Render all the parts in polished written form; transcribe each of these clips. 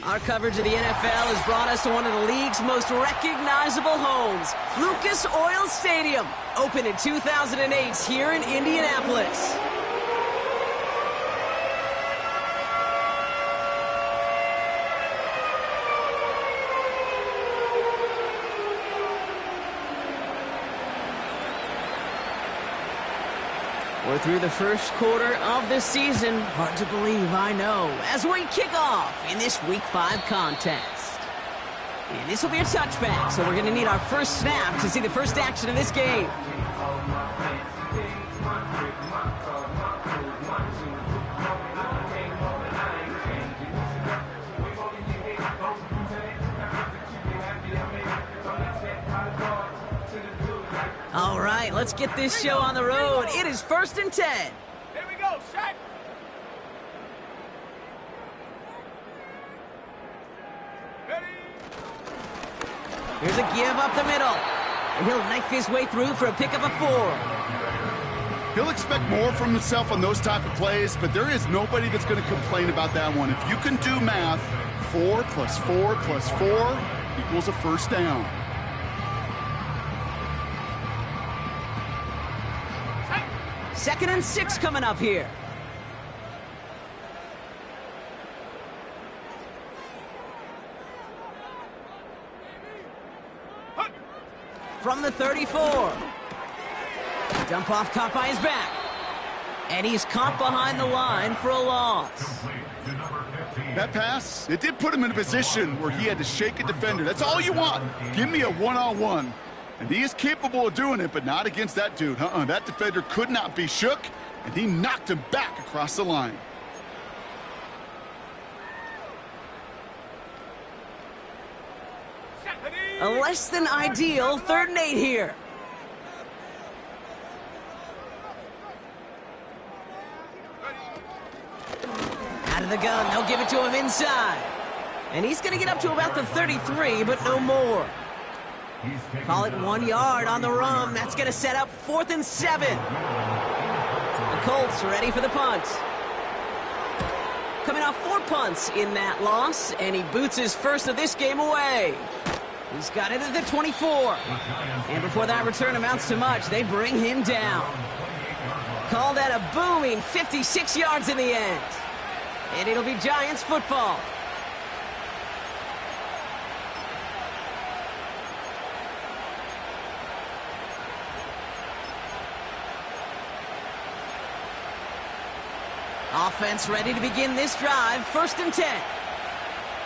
Our coverage of the NFL has brought us to one of the league's most recognizable homes, Lucas Oil Stadium, opened in 2008 here in Indianapolis. We're through the first quarter of the season. Hard to believe, I know, as we kick off in this Week 5 contest. And this will be a touchback, so we're going to need our first snap to see the first action of this game. All right, let's get this show on the road. It is 1st and 10. Here we go, Shaq. Ready? Here's a give up the middle. And he'll knife his way through for a pickup of 4. He'll expect more from himself on those type of plays, but there is nobody that's going to complain about that one. If you can do math, 4 plus 4 plus 4 equals a first down. Second and 6 coming up here. From the 34. Dump off caught by his back. And he's caught behind the line for a loss. That pass, it did put him in a position where he had to shake a defender. That's all you want. Give me a one-on-one. And he is capable of doing it, but not against that dude. That defender could not be shook, and he knocked him back across the line. A less than ideal 3rd and 8 here. Out of the gun, they'll give it to him inside. And he's going to get up to about the 33, but no more. Call it 1 yard on the run. That's going to set up 4th and 7. The Colts ready for the punt. Coming off 4 punts in that loss, and he boots his first of this game away. He's got it at the 24. And before that return amounts to much, they bring him down. Call that a booming 56 yards in the end. And it'll be Giants football. Offense ready to begin this drive. 1st and 10.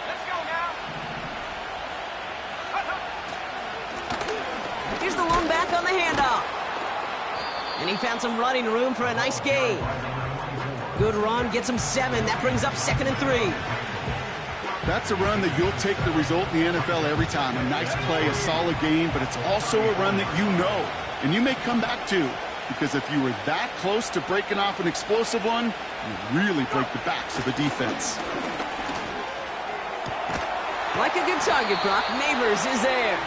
Let's go now. Here's the lone back on the handoff. And he found some running room for a nice gain. Good run, gets him 7. That brings up 2nd and 3. That's a run that you'll take the result in the NFL every time. A nice play, a solid game, but it's also a run that you know, and you may come back to. Because if you were that close to breaking off an explosive one, you really break the backs of the defense. Like a good target, Brock. Neighbors is there.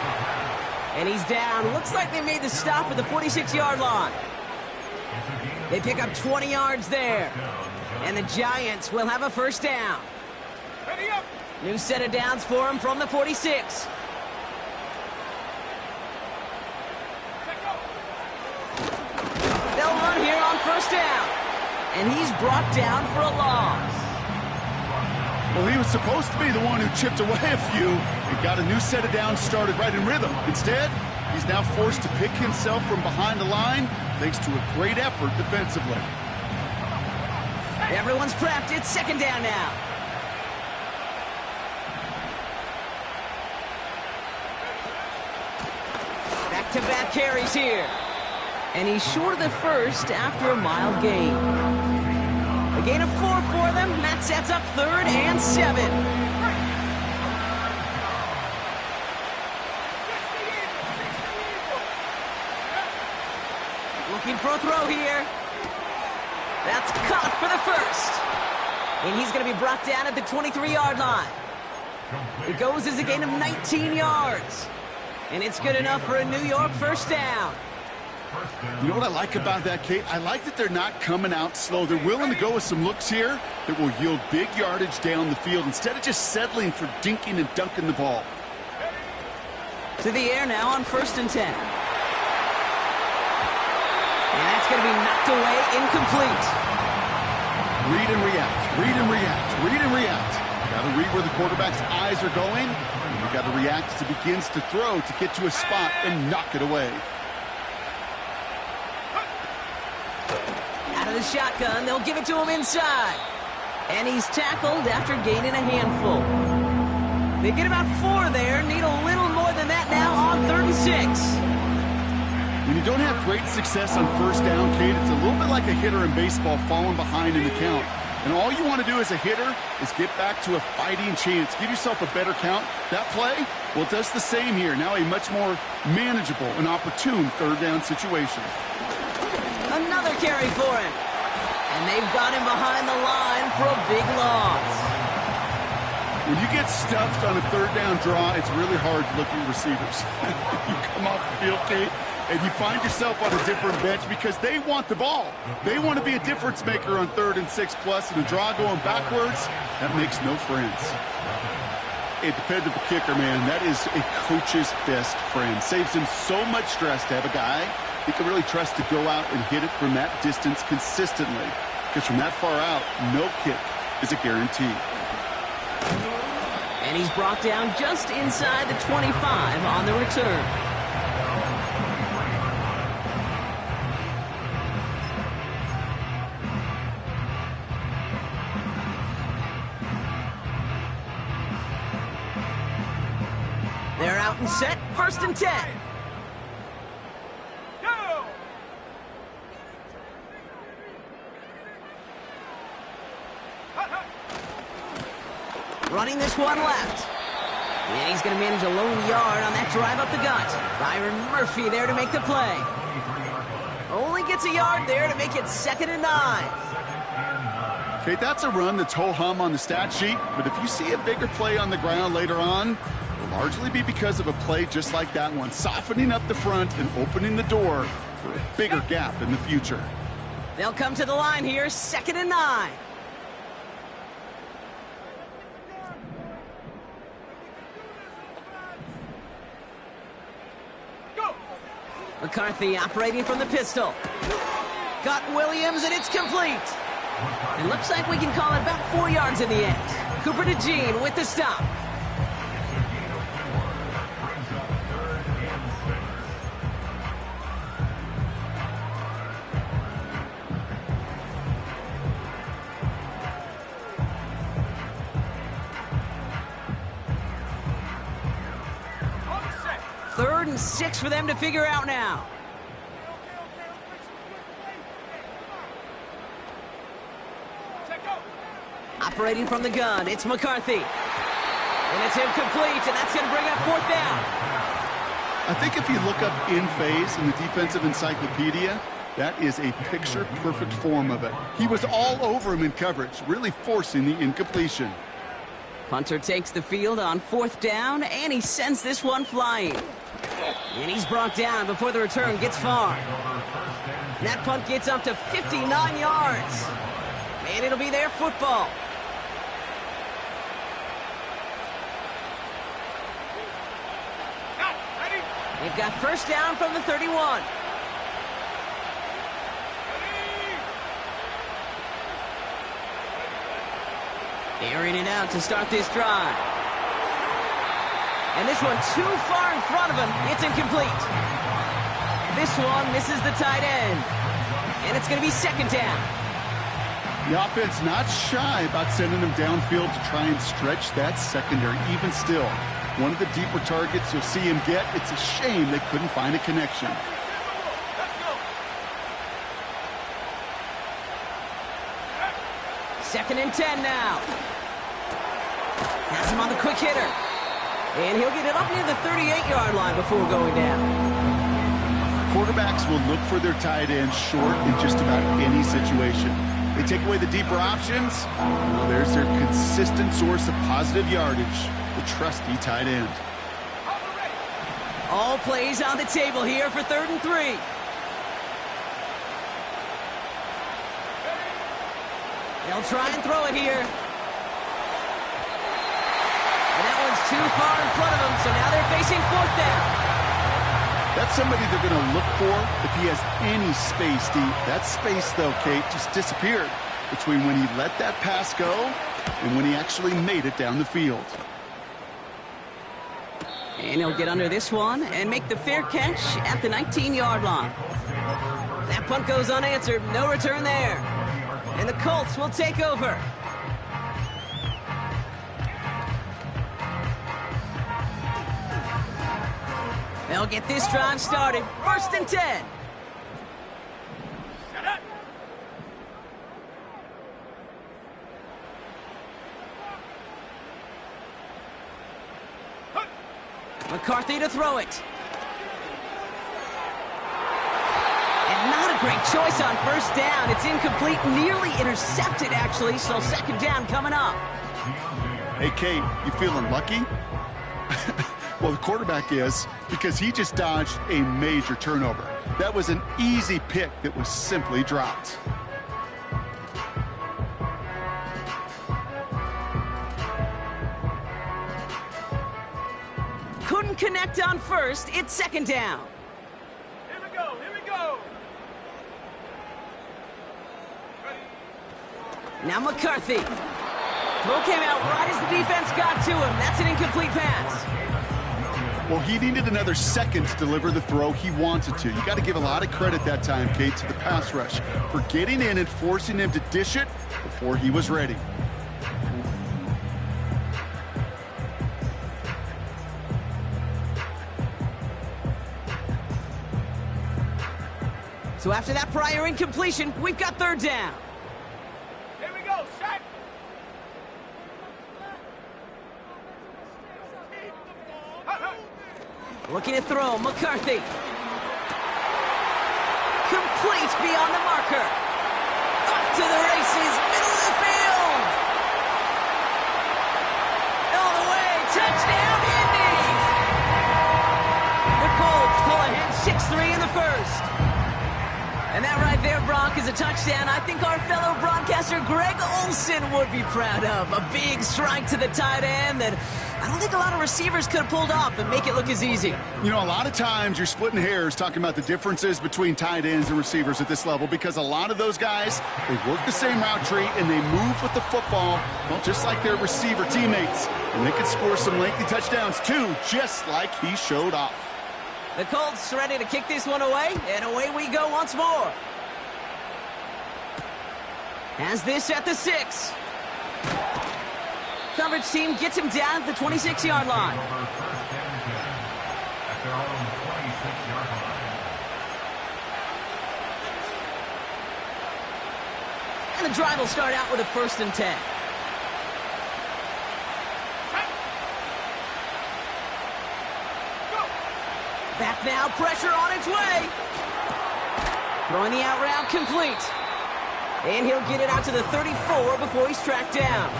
And he's down. Looks like they made the stop at the 46-yard line. They pick up 20 yards there. And the Giants will have a first down. Ready up. New set of downs for him from the 46. They'll run here on first down. And he's brought down for a loss. Well, he was supposed to be the one who chipped away a few and got a new set of downs started right in rhythm. Instead, he's now forced to pick himself from behind the line thanks to a great effort defensively. Everyone's prepped. It's 2nd down now. Back-to-back carries here. And he's short of the first after a mild gain. A gain of 4 for them. That sets up 3rd and 7. Looking for a throw here. That's caught for the first. And he's going to be brought down at the 23-yard line. It goes as a gain of 19 yards. And it's good enough for a New York first down. You know what I like about that, Kate? I like that they're not coming out slow. They're willing to go with some looks here that will yield big yardage down the field instead of just settling for dinking and dunking the ball. To the air now on 1st and 10. And that's going to be knocked away, incomplete. Read and react, read and react, read and react. Got to read where the quarterback's eyes are going. And you got to react as he begins to throw to get to a spot and knock it away. Out of the shotgun, they'll give it to him inside. And he's tackled after gaining a handful. They get about 4 there, need a little more than that now on 3rd and 6. When you don't have great success on 1st down, Kate, it's a little bit like a hitter in baseball falling behind in the count. And all you want to do as a hitter is get back to a fighting chance. Give yourself a better count. That play, well, it does the same here. Now a much more manageable and opportune 3rd down situation. Another carry for him. And they've got him behind the line for a big loss. When you get stuffed on a 3rd down draw, it's really hard to look at your receivers. You come off the field, Kate, and you find yourself on a different bench because they want the ball. They want to be a difference maker on 3rd and 6 plus, and a draw going backwards, that makes no friends. A dependable kicker, man, that is a coach's best friend. Saves him so much stress to have a guy he can really trust to go out and hit it from that distance consistently. Because from that far out, no kick is a guarantee. And he's brought down just inside the 25 on the return. They're out and set, 1st and 10. Go! Running this one left. And he's going to manage a lone yard on that drive up the gut. Byron Murphy there to make the play. Only gets a yard there to make it 2nd and 9. Okay, that's a run that's ho-hum on the stat sheet, but if you see a bigger play on the ground later on, it'll largely be because of a play just like that one, softening up the front and opening the door for a bigger gap in the future. They'll come to the line here, 2nd and 9. McCarthy operating from the pistol. Got Williams, and it's complete. It looks like we can call it about 4 yards in the end. Cooper DeJean with the stop. Third and 6 for them to figure out now. Operating from the gun, it's McCarthy. And it's incomplete, and that's going to bring up 4th down. I think if you look up in phase in the defensive encyclopedia, that is a picture-perfect form of it. He was all over him in coverage, really forcing the incompletion. Punter takes the field on 4th down, and he sends this one flying. And he's brought down before the return gets far. And that punt gets up to 59 yards. And it'll be their football. They've got 1st down from the 31. Airing it out to start this drive. And this one too far in front of him. It's incomplete. This one misses the tight end. And it's going to be 2nd down. The offense not shy about sending them downfield to try and stretch that secondary. Even still, one of the deeper targets you'll see him get. It's a shame they couldn't find a connection. Second and 10 now. Has him on the quick hitter. And he'll get it up near the 38-yard line before going down. Quarterbacks will look for their tight end short in just about any situation. They take away the deeper options. Well, there's their consistent source of positive yardage, the trusty tight end. All plays on the table here for 3rd and 3. They'll try and throw it here. And that one's too far in front of them, so now they're facing 4th down. That's somebody they're going to look for if he has any space deep. That space, though, Kate, just disappeared between when he let that pass go and when he actually made it down the field. And he'll get under this one and make the fair catch at the 19-yard line. That punt goes unanswered. No return there. And the Colts will take over. They'll get this drive started. 1st and 10. McCarthy to throw it. And not a great choice on 1st down. It's incomplete, nearly intercepted, actually, so 2nd down coming up. Hey, Kate, you feeling lucky? Well, the quarterback is, because he just dodged a major turnover. That was an easy pick that was simply dropped. Couldn't connect on 1st. It's 2nd down. Here we go, here we go. Now McCarthy. Throw came out right as the defense got to him. That's an incomplete pass. Well, he needed another second to deliver the throw he wanted to. You got to give a lot of credit that time, Kate, to the pass rush for getting in and forcing him to dish it before he was ready. So after that prior incompletion, we've got 3rd down. Here we go, sack. Looking to throw, McCarthy. Complete beyond the marker. Off to the races, middle of the field. All the way, touchdown, Indy. The Colts pull ahead 6-3 in the 1st. And that right there, Brock, is a touchdown I think our fellow broadcaster Greg Olsen would be proud of. A big strike to the tight end that I don't think a lot of receivers could have pulled off and make it look as easy. You know, a lot of times you're splitting hairs talking about the differences between tight ends and receivers at this level because a lot of those guys, they work the same route tree and they move with the football, well, just like their receiver teammates. And they can score some lengthy touchdowns too, just like he showed off. The Colts ready to kick this one away, and away we go once more. Has this at the 6. Coverage team gets him down at the 26-yard line. And the drive will start out with a 1st and 10. Back now, pressure on its way. Throwing the out route complete. And he'll get it out to the 34 before he's tracked down.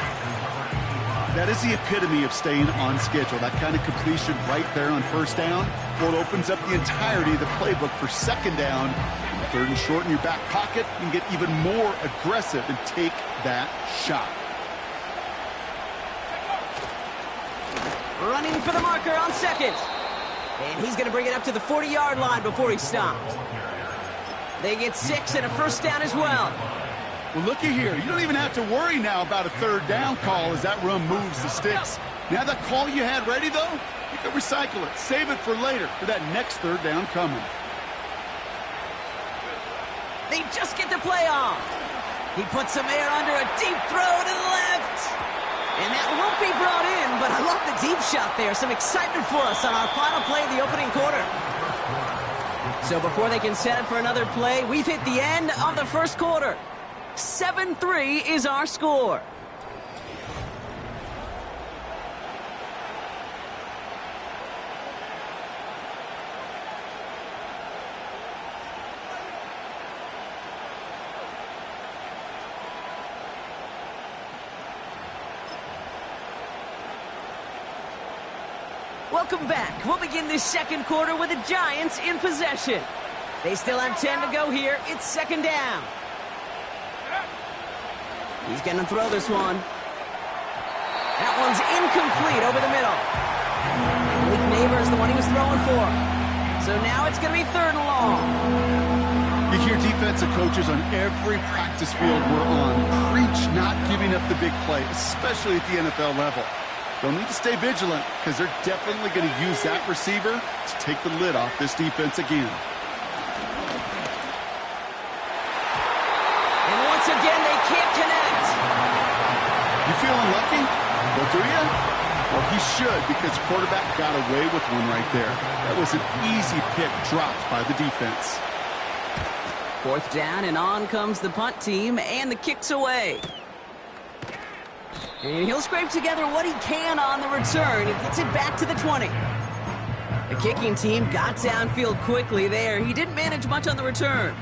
That is the epitome of staying on schedule. That kind of completion right there on 1st down. Well, it opens up the entirety of the playbook for 2nd down. 3rd and short in your back pocket. You can get even more aggressive and take that shot. Running for the marker on 2nd. And he's going to bring it up to the 40-yard line before he's stopped. They get 6 and a 1st down as well. Well, looky here. You don't even have to worry now about a 3rd down call as that run moves the sticks. Now that call you had ready, though, you can recycle it. Save it for later for that next 3rd down coming. They just get the play off. He puts some air under a deep throw to the left. And that won't be brought in, but I love the deep shot there. Some excitement for us on our final play of the opening quarter. So before they can set it for another play, we've hit the end of the 1st quarter. 7-3 is our score. Welcome back. We'll begin this 2nd quarter with the Giants in possession. They still have 10 to go here. It's 2nd down. He's going to throw this one. That one's incomplete over the middle. Malik Neighbors, the one he was throwing for. So now it's going to be 3rd and long. You hear defensive coaches on every practice field we're on preach not giving up the big play, especially at the NFL level. They'll need to stay vigilant because they're definitely going to use that receiver to take the lid off this defense again. And once again, they can't connect. You feeling lucky? Well, do you? Well, he should, because the quarterback got away with one right there. That was an easy pick dropped by the defense. 4th down, and on comes the punt team, and the kick's away. And he'll scrape together what he can on the return and gets it back to the 20. The kicking team got downfield quickly there. He didn't manage much on the return.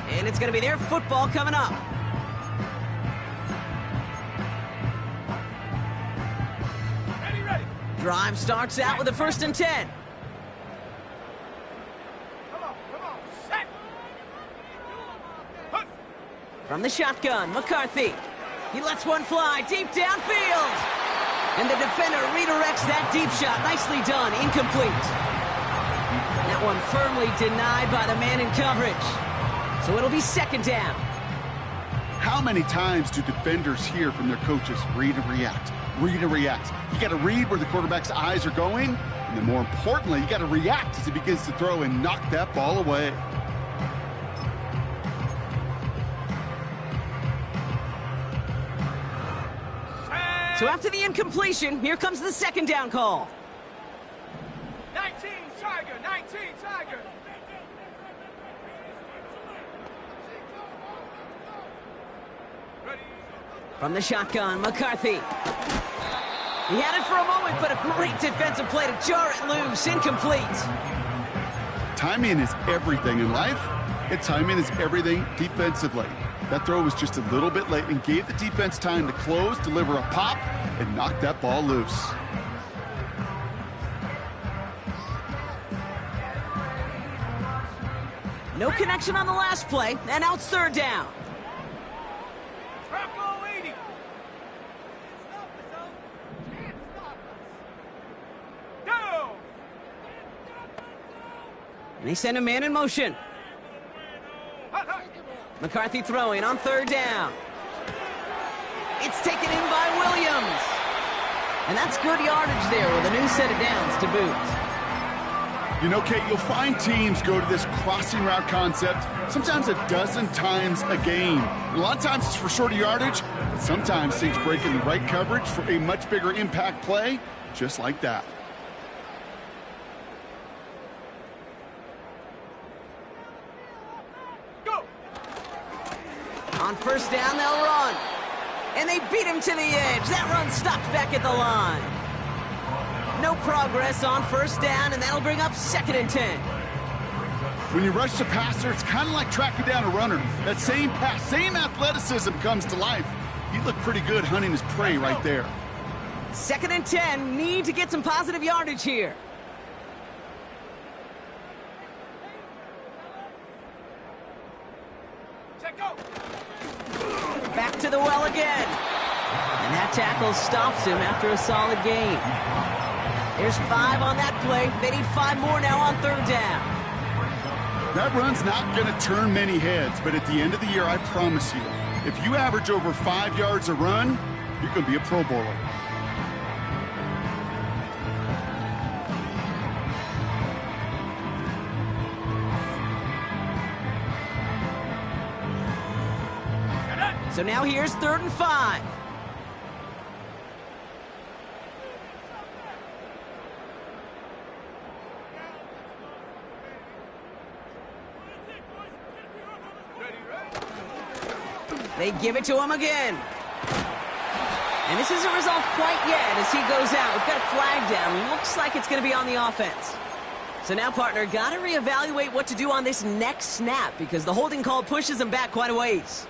And it's going to be their football coming up. Ready. Drive starts out with a 1st and 10. Come on. Set. Hunt. From the shotgun, McCarthy. He lets one fly deep downfield. And the defender redirects that deep shot. Nicely done. Incomplete. That one firmly denied by the man in coverage. So it'll be 2nd down. How many times do defenders hear from their coaches, read and react, read and react? You got to read where the quarterback's eyes are going, and then more importantly, you got to react as he begins to throw and knock that ball away. So after the incompletion, here comes the 2nd down call. 19 Tiger. Ready. From the shotgun, McCarthy. He had it for a moment, but a great defensive play to jar it loose. Incomplete. Timing is everything in life, and timing is everything defensively. That throw was just a little bit late and gave the defense time to close, deliver a pop, and knock that ball loose. No connection on the last play, and now it's 3rd down. Trap 80. Down. And they send a man in motion. Hut. McCarthy throwing on 3rd down. It's taken in by Williams. And that's good yardage there with a new set of downs to boot. You know, Kate, you'll find teams go to this crossing route concept sometimes a dozen times a game. And a lot of times it's for shorter yardage, but sometimes things break in the right coverage for a much bigger impact play, just like that. Go. On 1st down, they'll run. And they beat him to the edge. That run stopped back at the line. No progress on 1st down, and that'll bring up 2nd and 10. When you rush the passer, it's kind of like tracking down a runner. That same pass, same athleticism comes to life. He looked pretty good hunting his prey right there. 2nd and 10, need to get some positive yardage here. Check go. Back to the well again. And that tackle stops him after a solid gain. There's 5 on that play. They need 5 more now on 3rd down. That run's not going to turn many heads, but at the end of the year, I promise you, if you average over 5 yards a run, you're going to be a Pro Bowler. So now here's 3rd and 5. They give it to him again. And this isn't resolved quite yet as he goes out. We've got a flag down. Looks like it's going to be on the offense. So now, partner, got to reevaluate what to do on this next snap because the holding call pushes him back quite a ways.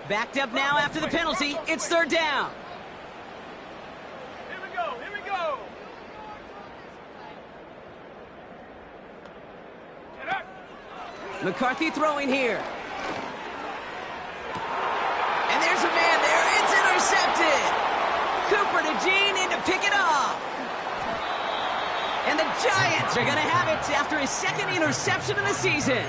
Backed up now after the penalty. It's 3rd down. McCarthy throwing here. And there's a man there. It's intercepted. Cooper to Gene in to pick it off. And the Giants are going to have it after his second interception of the season.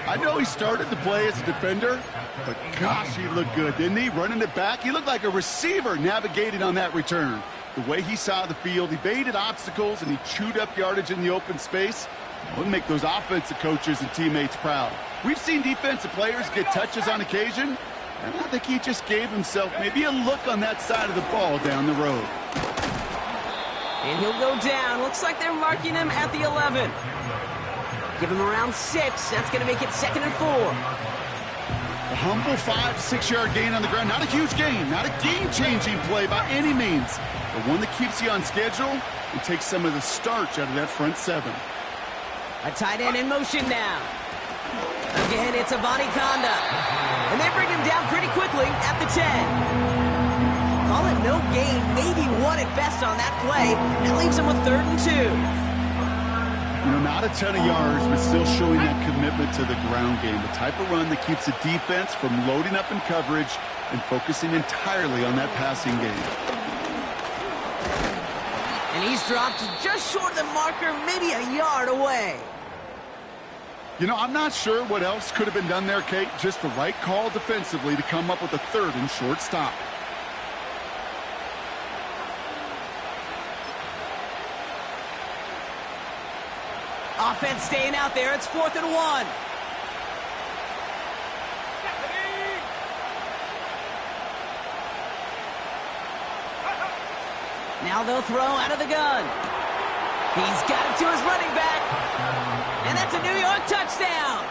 I know he started to play as a defender, but gosh, he looked good, didn't he? Running it back, he looked like a receiver navigating on that return. The way he saw the field, he baited obstacles, and he chewed up yardage in the open space. It would make those offensive coaches and teammates proud. We've seen defensive players get touches on occasion, and I think he just gave himself maybe a look on that side of the ball down the road. And he'll go down. Looks like they're marking him at the 11. Give him around 6. That's going to make it 2nd and 4. A humble 5-6 yard gain on the ground. Not a huge gain. Not a game-changing play by any means. But one that keeps you on schedule and takes some of the starch out of that front 7. A tight end in motion now. Again, it's a body conduct. And they bring him down pretty quickly at the 10. Call it no gain, maybe 1 at best on that play. That leaves him with 3rd and 2. You know, not a ton of yards, but still showing that commitment to the ground game. The type of run that keeps the defense from loading up in coverage and focusing entirely on that passing game. And he's dropped just short of the marker, maybe a yard away. You know, I'm not sure what else could have been done there, Kate. Just the right call defensively to come up with a 3rd and short stop. Offense staying out there. It's 4th and 1. Now they'll throw out of the gun. He's got it to his running back. And that's a New York touchdown.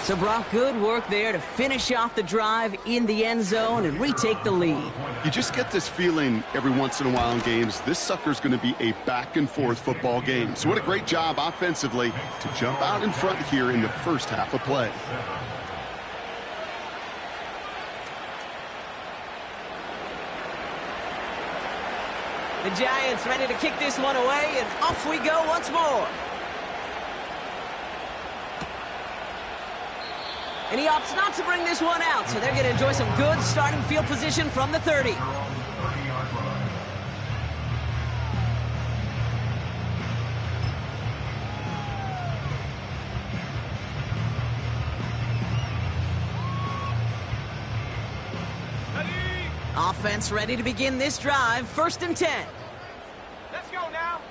So, Brock, good work there to finish off the drive in the end zone and retake the lead. You just get this feeling every once in a while in games, this sucker's going to be a back-and-forth football game. So what a great job offensively to jump out in front here in the first half of play. The Giants ready to kick this one away, and off we go once more. And he opts not to bring this one out, so they're going to enjoy some good starting field position from the 30. Offense ready to begin this drive. 1st and 10. Let's go now.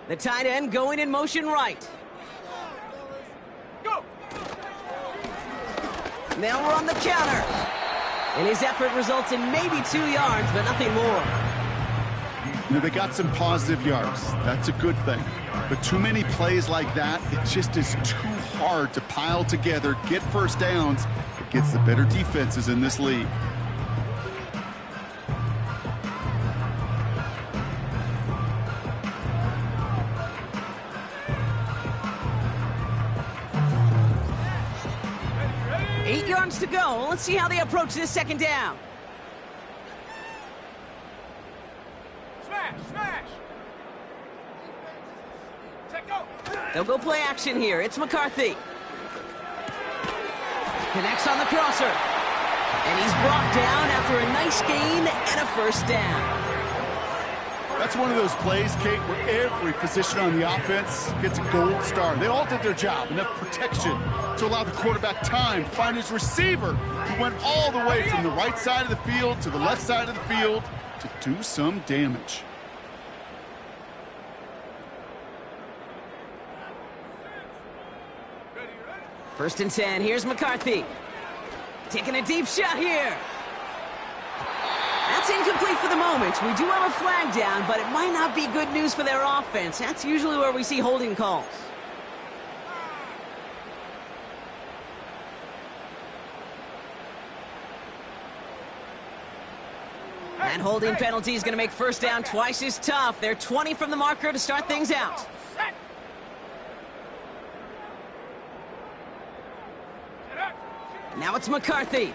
The tight end going in motion right. Go. They'll run the counter. And his effort results in maybe 2 yards, but nothing more. You know, they got some positive yards. That's a good thing. But too many plays like that, it just is too hard to pile together, get first downs against the better defenses in this league. Ready? 8 yards to go. Let's see how they approach this 2nd down. Smash, smash. Set go. They'll go play action here. It's McCarthy. Connects on the crosser. And he's brought down after a nice gain and a 1st down. That's one of those plays, Kate, where every position on the offense gets a gold star. They all did their job. Enough protection to allow the quarterback time to find his receiver, who went all the way from the right side of the field to the left side of the field to do some damage. Ready, ready. 1st and 10. Here's McCarthy. Taking a deep shot here. That's incomplete for the moment. We do have a flag down, but it might not be good news for their offense. That's usually where we see holding calls. And holding penalty is going to make 1st down twice as tough. They're 20 from the marker to start things out. Set. Get up. Now it's McCarthy.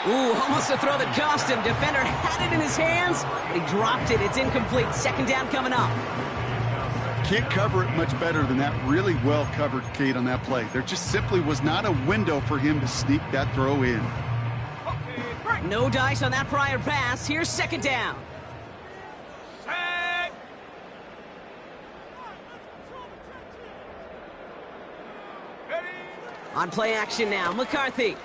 Ooh, almost a throw that cost him. Defender had it in his hands. He dropped it. It's incomplete. Second down coming up. Can't cover it much better than that. Really well covered, Kate, on that play. There just simply was not a window for him to sneak that throw in. No dice on that prior pass. Here's second down. Set. Ready. On play action now, McCarthy.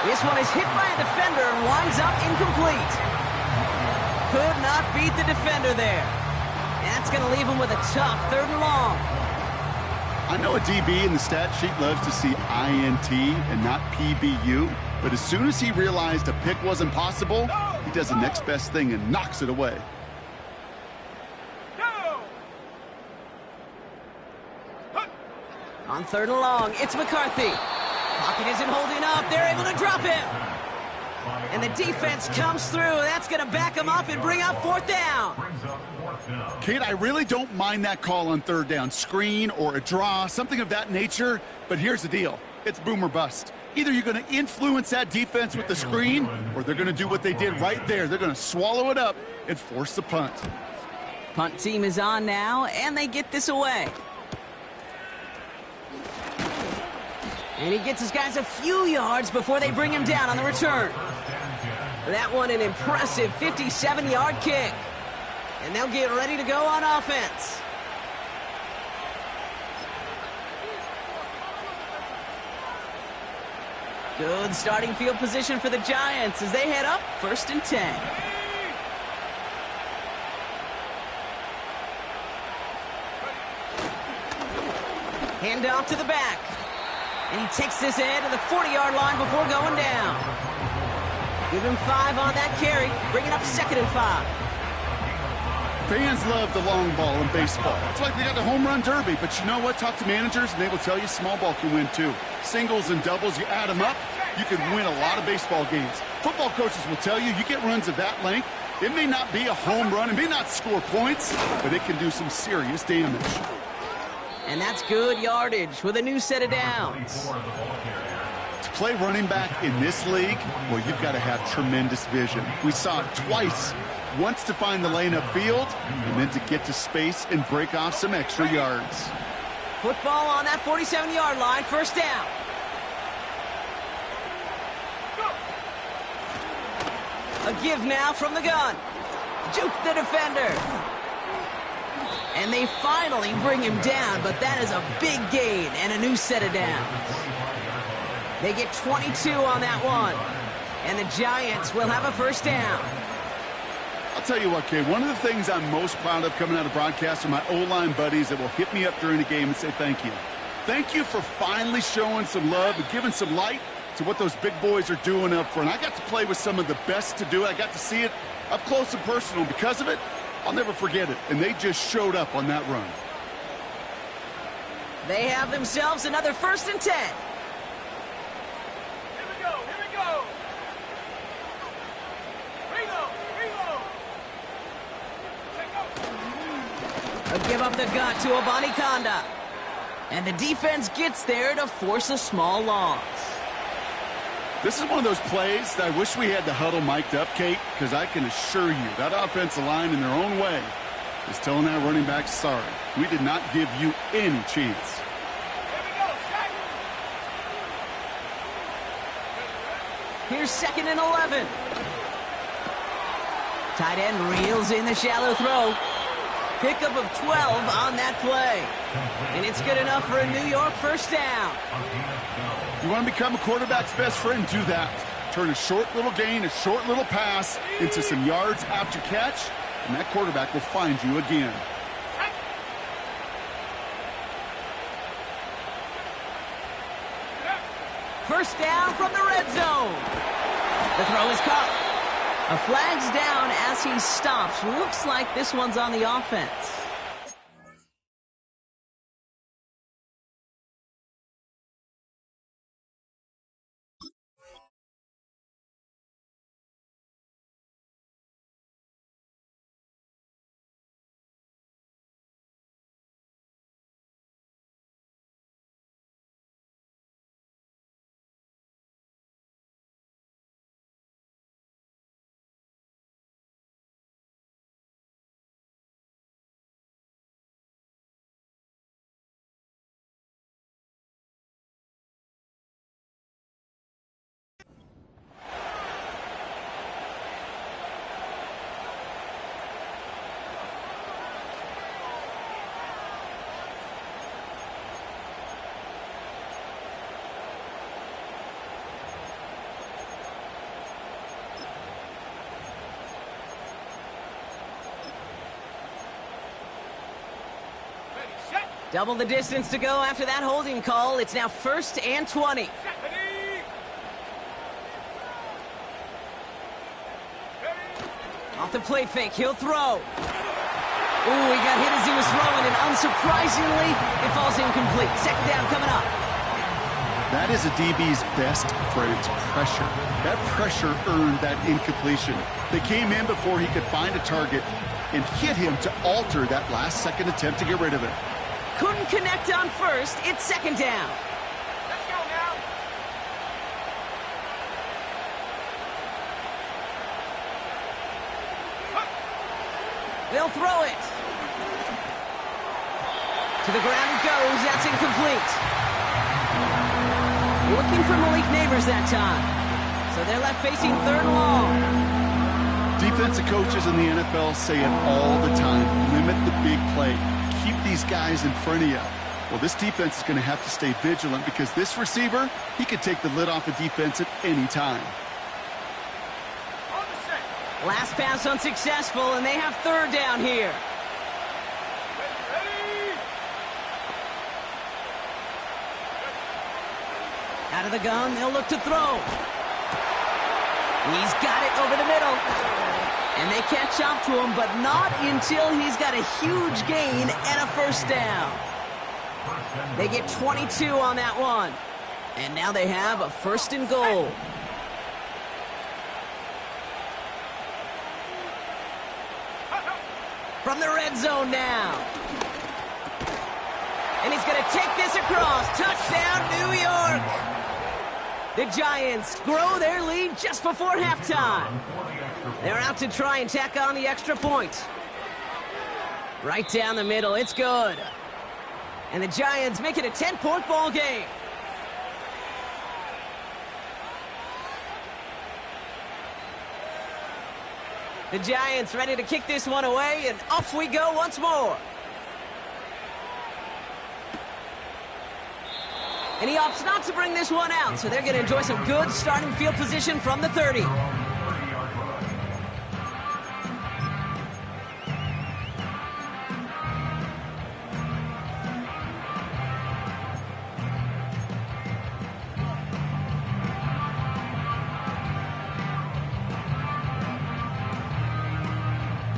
This one is hit by a defender and winds up incomplete. Could not beat the defender there. That's going to leave him with a tough 3rd and long. I know a DB in the stat sheet loves to see INT and not PBU, but as soon as he realized a pick wasn't possible, he does the next best thing and knocks it away. Go. On 3rd and long, it's McCarthy. Pocket isn't holding up. They're able to drop him. And the defense comes through. That's going to back him up and bring up 4th down. Kate, I really don't mind that call on 3rd down. Screen or a draw, something of that nature. But here's the deal. It's boom or bust. Either you're going to influence that defense with the screen, or they're going to do what they did right there. They're going to swallow it up and force the punt. Punt team is on now, and they get this away. And he gets his guys a few yards before they bring him down on the return. That one an impressive 57-yard kick. And they'll get ready to go on offense. Good starting field position for the Giants as they head up 1st and 10. Hand off to the back. And he takes this in to the 40-yard line before going down. Give him 5 on that carry, bringing up 2nd and 5. Fans love the long ball in baseball. It's like they got the home run derby, but you know what? Talk to managers, and they will tell you small ball can win too. Singles and doubles, you add them up, you can win a lot of baseball games. Football coaches will tell you, you get runs of that length, it may not be a home run, it may not score points, but it can do some serious damage. And that's good yardage with a new set of downs. To play running back in this league, well, you've got to have tremendous vision. We saw it twice. Once to find the lane upfield, and then to get to space and break off some extra yards. Football on that 47-yard line, 1st down. A give now from the gun. Juke the defender. And they finally bring him down, but that is a big gain and a new set of downs. They get 22 on that one. And the Giants will have a 1st down. I'll tell you what, Kay, one of the things I'm most proud of coming out of broadcast are my O-line buddies that will hit me up during the game and say thank you. Thank you for finally showing some love and giving some light to what those big boys are doing up front. I got to play with some of the best to do it. I got to see it up close and personal. Because of it, I'll never forget it. And they just showed up on that run. They have themselves another 1st and 10. Here we go. Here we go. Reload. Reload. Take go. A give up the gut to Abanikanda. And the defense gets there to force a small loss. This is one of those plays that I wish we had the huddle mic'd up, Kate, because I can assure you that offensive line in their own way is telling that running back, sorry, we did not give you any chance. Here we go. Set. Here's 2nd and 11. Tight end reels in the shallow throw. Pickup of 12 on that play. And it's good enough for a New York 1st down. You want to become a quarterback's best friend? Do that. Turn a short little gain, a short little pass into some yards after catch, and that quarterback will find you again. First down from the red zone. The throw is caught. A flag's down as he stops. Looks like this one's on the offense. Double the distance to go after that holding call. It's now 1st and 20. Off the play fake, he'll throw. Ooh, he got hit as he was throwing, and unsurprisingly, it falls incomplete. 2nd down coming up. That is a DB's best friend, pressure. That pressure earned that incompletion. They came in before he could find a target and hit him to alter that last-second attempt to get rid of it. Couldn't connect on 1st. It's 2nd down. Let's go now. They'll throw it. To the ground it goes. That's incomplete. Looking for Malik Neighbors that time. So they're left facing 3rd and long. Defensive coaches in the NFL say it all the time. Limit the big play. Keep these guys in front of you. Well, this defense is going to have to stay vigilant because this receiver, he could take the lid off a defense at any time. On the set. Last pass unsuccessful, and they have 3rd down here. Ready. Out of the gun, they'll look to throw. He's got it over the middle. And they catch up to him, but not until he's got a huge gain and a 1st down. They get 22 on that one. And now they have a 1st and goal. From the red zone now. And he's going to take this across. Touchdown, New York. The Giants grow their lead just before halftime. They're out to try and tack on the extra point. Right down the middle, it's good. And the Giants make it a 10-point ball game. The Giants ready to kick this one away, and off we go once more. And he opts not to bring this one out, so they're going to enjoy some good starting field position from the 30.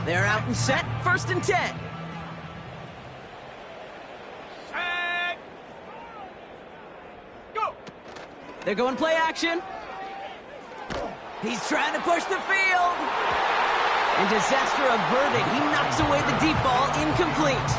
They're out and set, 1st and 10. Set. Go. They're going play action. He's trying to push the field. And disaster averted. He knocks away the deep ball, incomplete.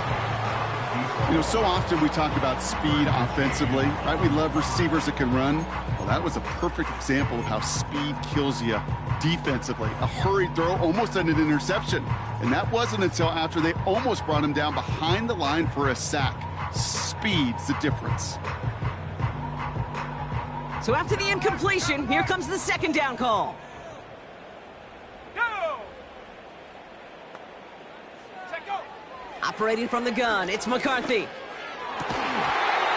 You know, so often we talk about speed offensively, right? We love receivers that can run. Well, that was a perfect example of how speed kills you defensively. A hurried throw, almost an interception. And that wasn't until after they almost brought him down behind the line for a sack. Speed's the difference. So after the incompletion, here comes the 2nd down call. Go. Set, go. Operating from the gun, it's McCarthy.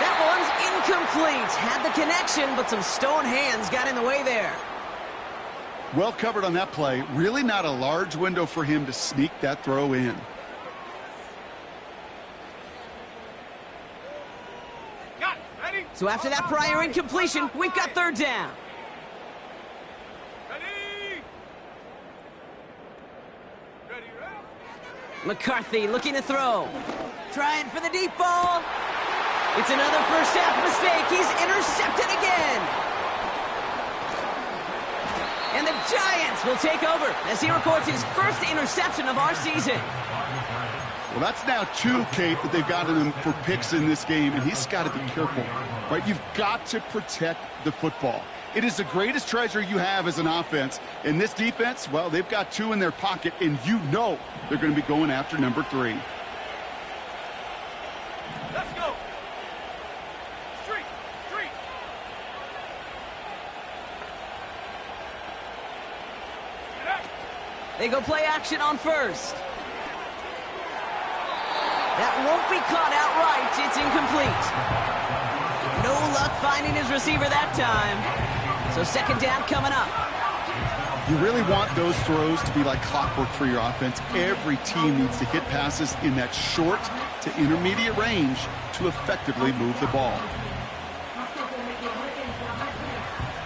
That one's incomplete. Had the connection, but some stone hands got in the way there. Well covered on that play. Really not a large window for him to sneak that throw in. Got it. Ready. So after that prior incompletion, we've got 3rd down. Ready. Ready, ready. McCarthy looking to throw. Trying for the deep ball. It's another 1st half mistake. He's intercepted again. And the Giants will take over as he records his 1st interception of our season. Well, that's now 2, Kate, that they've gotten him for picks in this game, and he's got to be careful, right? You've got to protect the football. It is the greatest treasure you have as an offense. And this defense, well, they've got 2 in their pocket, and you know they're going to be going after number 3. Let's go. Street. Street. Get up. They go play action on 1st. That won't be caught outright. It's incomplete. No luck finding his receiver that time. So 2nd down coming up. You really want those throws to be like clockwork for your offense. Every team needs to hit passes in that short to intermediate range to effectively move the ball.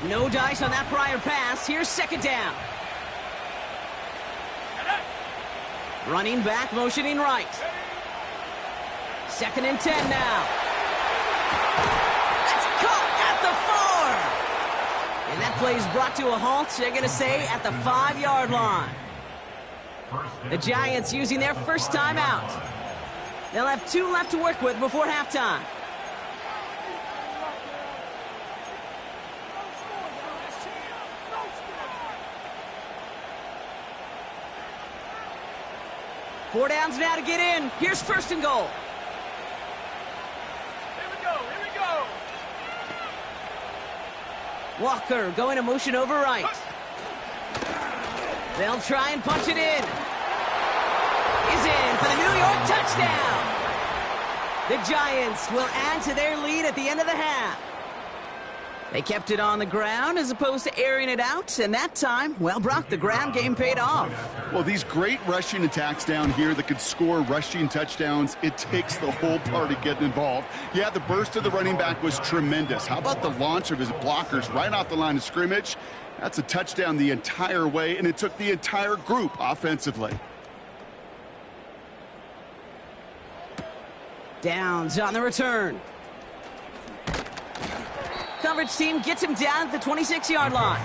No dice on that prior pass. Here's second down. Running back, motioning right. 2nd and 10 now. That's caught at the 4. And that play is brought to a halt, they're going to say, at the 5-yard line. The Giants using their first timeout. They'll have 2 left to work with before halftime. Four downs now to get in. Here's 1st and goal. Here we go, here we go. Walker going to motion over right. They'll try and punch it in. Is in for the New York touchdown. The Giants will add to their lead at the end of the half. They kept it on the ground as opposed to airing it out, and that time, well, Brock, the ground game paid off. Well, these great rushing attacks down here that could score rushing touchdowns, it takes the whole party getting involved. Yeah, the burst of the running back was tremendous. How about the launch of his blockers right off the line of scrimmage? That's a touchdown the entire way, and it took the entire group offensively. Downs on the return. Coverage team gets him down at the 26-yard line.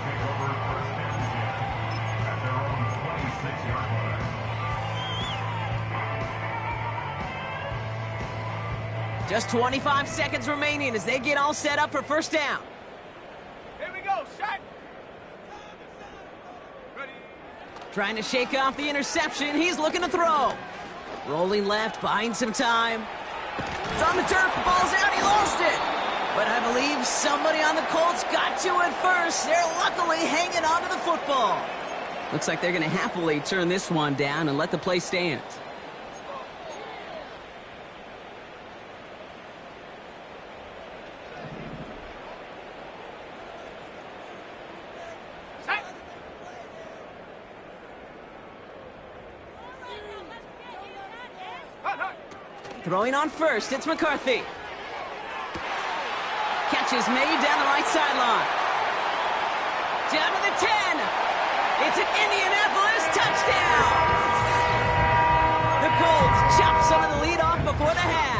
Just 25 seconds remaining as they get all set up for 1st down. Here we go, set. Ready. Trying to shake off the interception. He's looking to throw. Rolling left, buying some time. It's on the turf, the ball's out, he lost it. But I believe somebody on the Colts got to it first. They're luckily hanging on to the football. Looks like they're going to happily turn this one down and let the play stand. Set. Hut, hut. Throwing on first, it's McCarthy. Catch is made down the right sideline. Down to the 10. It's an Indianapolis touchdown. The Colts chop some of the lead off before the half.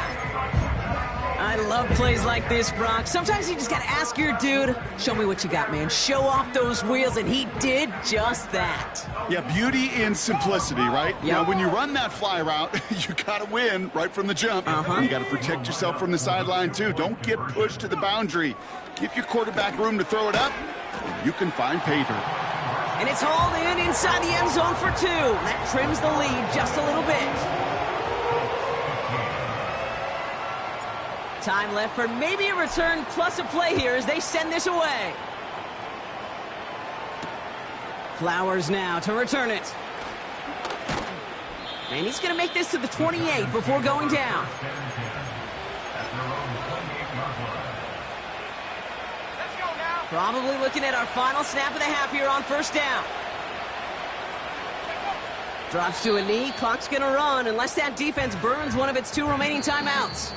I love plays like this, Brock. Sometimes you just got to ask your dude, show me what you got, man. Show off those wheels, and he did just that. Yeah, beauty in simplicity, right? Yep. Now, when you run that fly route, you got to win right from the jump. And you got to protect yourself from the sideline, too. Don't get pushed to the boundary. Give your quarterback room to throw it up, and you can find pay dirt. And it's hauled in inside the end zone for 2. That trims the lead just a little bit. Time left for maybe a return plus a play here as they send this away. Flowers now to return it. And he's going to make this to the 28 before going down. Let's go now. Probably looking at our final snap of the half here on 1st down. Drops to a knee. Clock's going to run unless that defense burns one of its 2 remaining timeouts.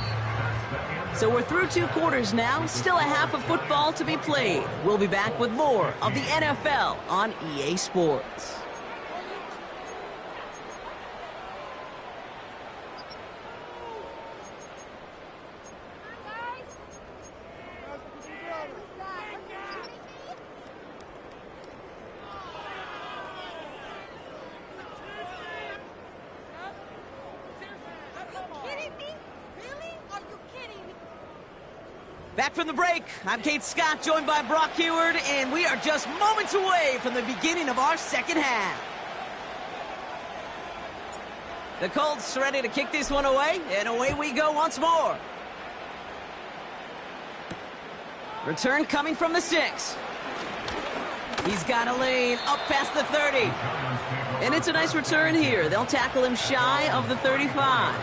So we're through 2 quarters now. Still a half of football to be played. We'll be back with more of the NFL on EA Sports. Back from the break, I'm Kate Scott, joined by Brock Heward, and we are just moments away from the beginning of our 2nd half. The Colts ready to kick this one away, and away we go once more. Return coming from the 6. He's got a lane up past the 30. And it's a nice return here. They'll tackle him shy of the 35.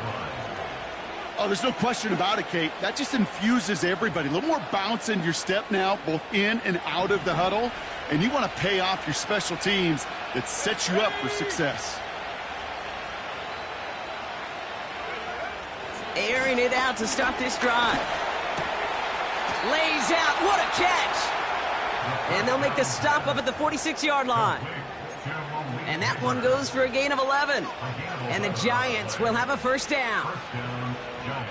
Oh, there's no question about it, Kate. That just infuses everybody. A little more bounce in your step now, both in and out of the huddle. And you want to pay off your special teams that sets you up for success. Airing airing it out to start this drive. Lays out. What a catch. And they'll make the stop up at the 46-yard line. And that one goes for a gain of 11. And the Giants will have a first down.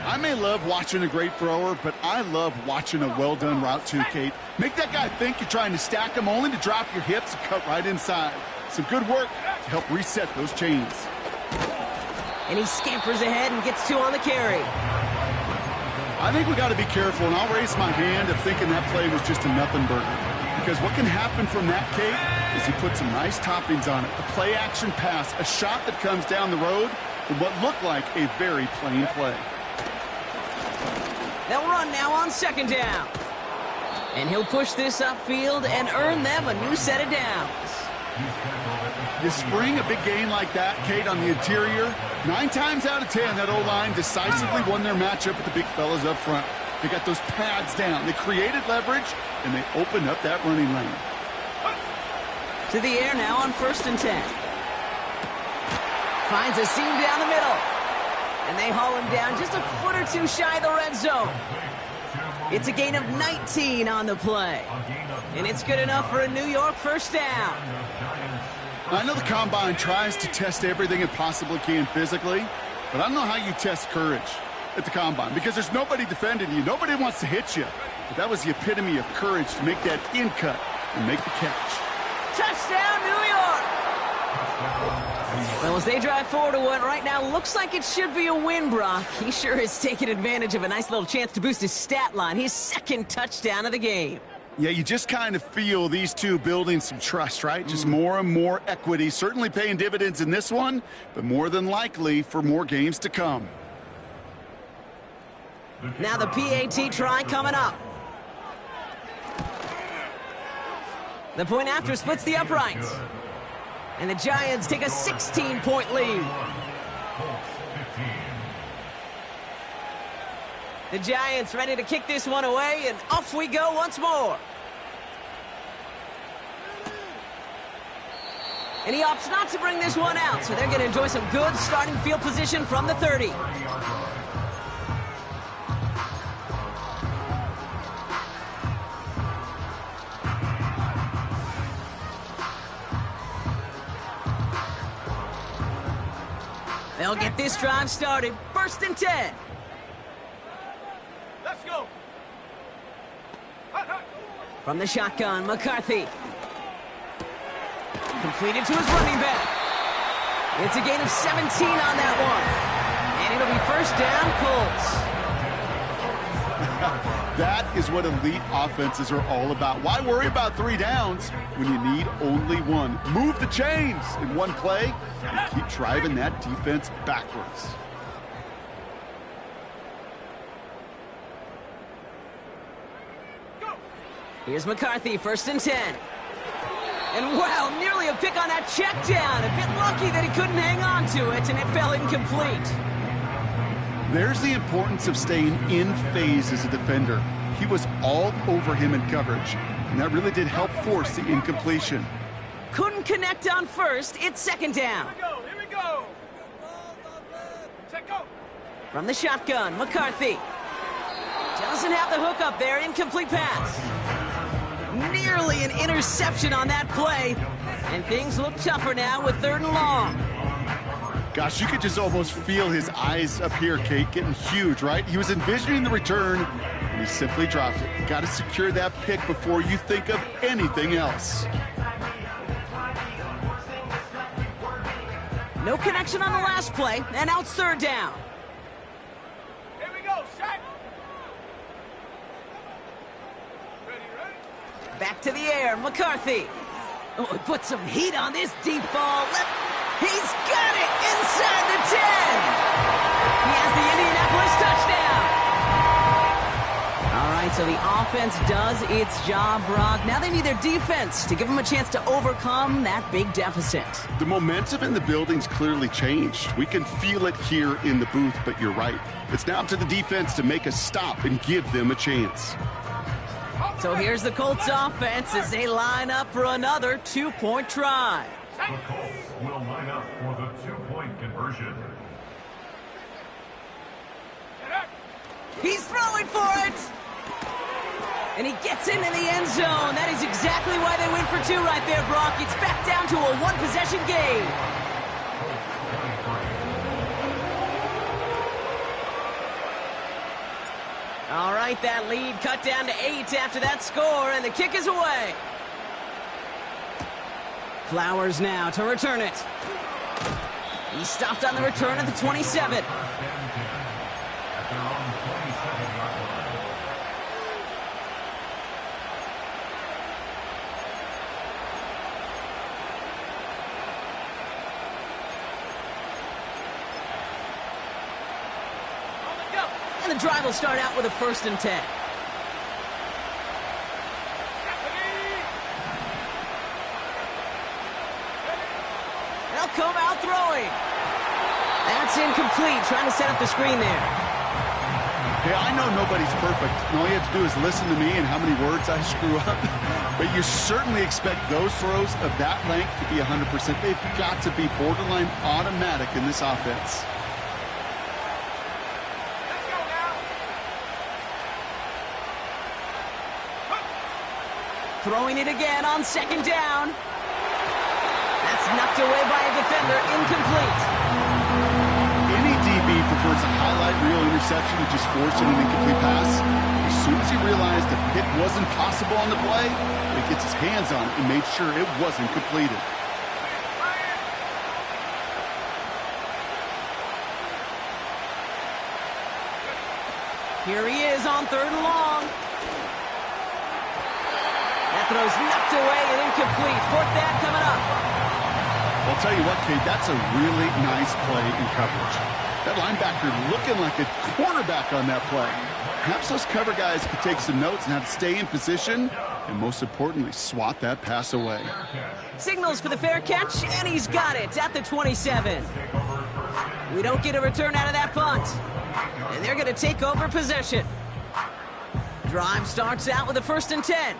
I may love watching a great thrower, but I love watching a well-done route too, Kate. Make that guy think you're trying to stack him, only to drop your hips and cut right inside. Some good work to help reset those chains. And he scampers ahead and gets 2 on the carry. I think we got to be careful, and I'll raise my hand of thinking that play was just a nothing burger. Because what can happen from that, Kate, is you put some nice toppings on it. A play-action pass, a shot that comes down the road from what looked like a very plain play. They'll run now on second down. And he'll push this upfield and earn them a new set of downs. You spring a big gain like that, Kate, on the interior, 9 times out of 10, that O-line decisively won their matchup with the big fellas up front. They got those pads down. They created leverage, and they opened up that running lane. To the air now on 1st and 10. Finds a seam down the middle. And they haul him down just a foot or 2 shy of the red zone. It's a gain of 19 on the play. And it's good enough for a New York first down. I know the Combine tries to test everything it possibly can physically, but I don't know how you test courage at the Combine, because there's nobody defending you. Nobody wants to hit you. But that was the epitome of courage to make that in cut and make the catch. Touchdown, New York! Well, as they drive forward to what right now looks like it should be a win, Brock. He sure has taken advantage of a nice little chance to boost his stat line. His 2nd touchdown of the game. Yeah, you just kind of feel these two building some trust, right? Just more and more equity. Certainly paying dividends in this one, but more than likely for more games to come. Now the PAT try coming up. The point after splits the uprights. And the Giants take a 16-point lead. The Giants ready to kick this one away, and off we go once more. And he opts not to bring this one out, so they're going to enjoy some good starting field position from the 30. They'll get this drive started. 1st and 10. Let's go. From the shotgun, McCarthy. Completed to his running back. It's a gain of 17 on that one. And it'll be first down, Colts. That is what elite offenses are all about. Why worry about 3 downs when you need only 1? Move the chains in one play and keep driving that defense backwards. Here's McCarthy, 1st and 10. And wow, nearly a pick on that check down. A bit lucky that he couldn't hang on to it, and it fell incomplete. There's the importance of staying in phase as a defender. He was all over him in coverage, and that really did help force the incompletion. Couldn't connect on 1st. It's 2nd down. Here we go. Check go. From the shotgun, McCarthy. Doesn't have the hook up there. Incomplete pass. Nearly an interception on that play. And things look tougher now with 3rd and long. Gosh, you could just almost feel his eyes up here, Kate, getting huge, right? He was envisioning the return, and he simply dropped it. Got to secure that pick before you think of anything else. No connection on the last play, and now it's 3rd down. Here we go. Set. Ready. Back to the air, McCarthy. Oh, he put some heat on this deep ball. He's got it inside the 10. He has the Indianapolis touchdown. All right, so the offense does its job, Brock. Now they need their defense to give them a chance to overcome that big deficit. The momentum in the building's clearly changed. We can feel it here in the booth, but you're right. It's now up to the defense to make a stop and give them a chance. So here's the Colts offense as they line up for another 2-point try. The Colts will line up for the 2-point conversion. Get up. He's throwing for it. And he gets into the end zone. That is exactly why they win for 2 right there, Brock. It's back down to a 1-possession game. All right, that lead cut down to 8 after that score, and the kick is away. Flowers now to return it. He stopped on the return at the 27. And the drive will start out with a 1st and 10. They'll come out throwing. That's incomplete. Trying to set up the screen there. Hey, I know nobody's perfect. And all you have to do is listen to me and how many words I screw up. But you certainly expect those throws of that length to be 100%. They've got to be borderline automatic in this offense. Throwing it again on 2nd down. That's knocked away by a defender, incomplete. Any DB prefers a highlight reel interception to just forcing an incomplete pass. As soon as he realized a hit wasn't possible on the play, he gets his hands on it and made sure it wasn't completed. Here he is on 3rd and long. That throw's knocked away and incomplete. 4th down coming up. I'll tell you what, Kate, that's a really nice play in coverage. That linebacker looking like a cornerback on that play. Perhaps those cover guys could take some notes on how to stay in position and, most importantly, swat that pass away. Signals for the fair catch, and he's got it at the 27. We don't get a return out of that punt. And they're going to take over possession. Drive starts out with a 1st and 10.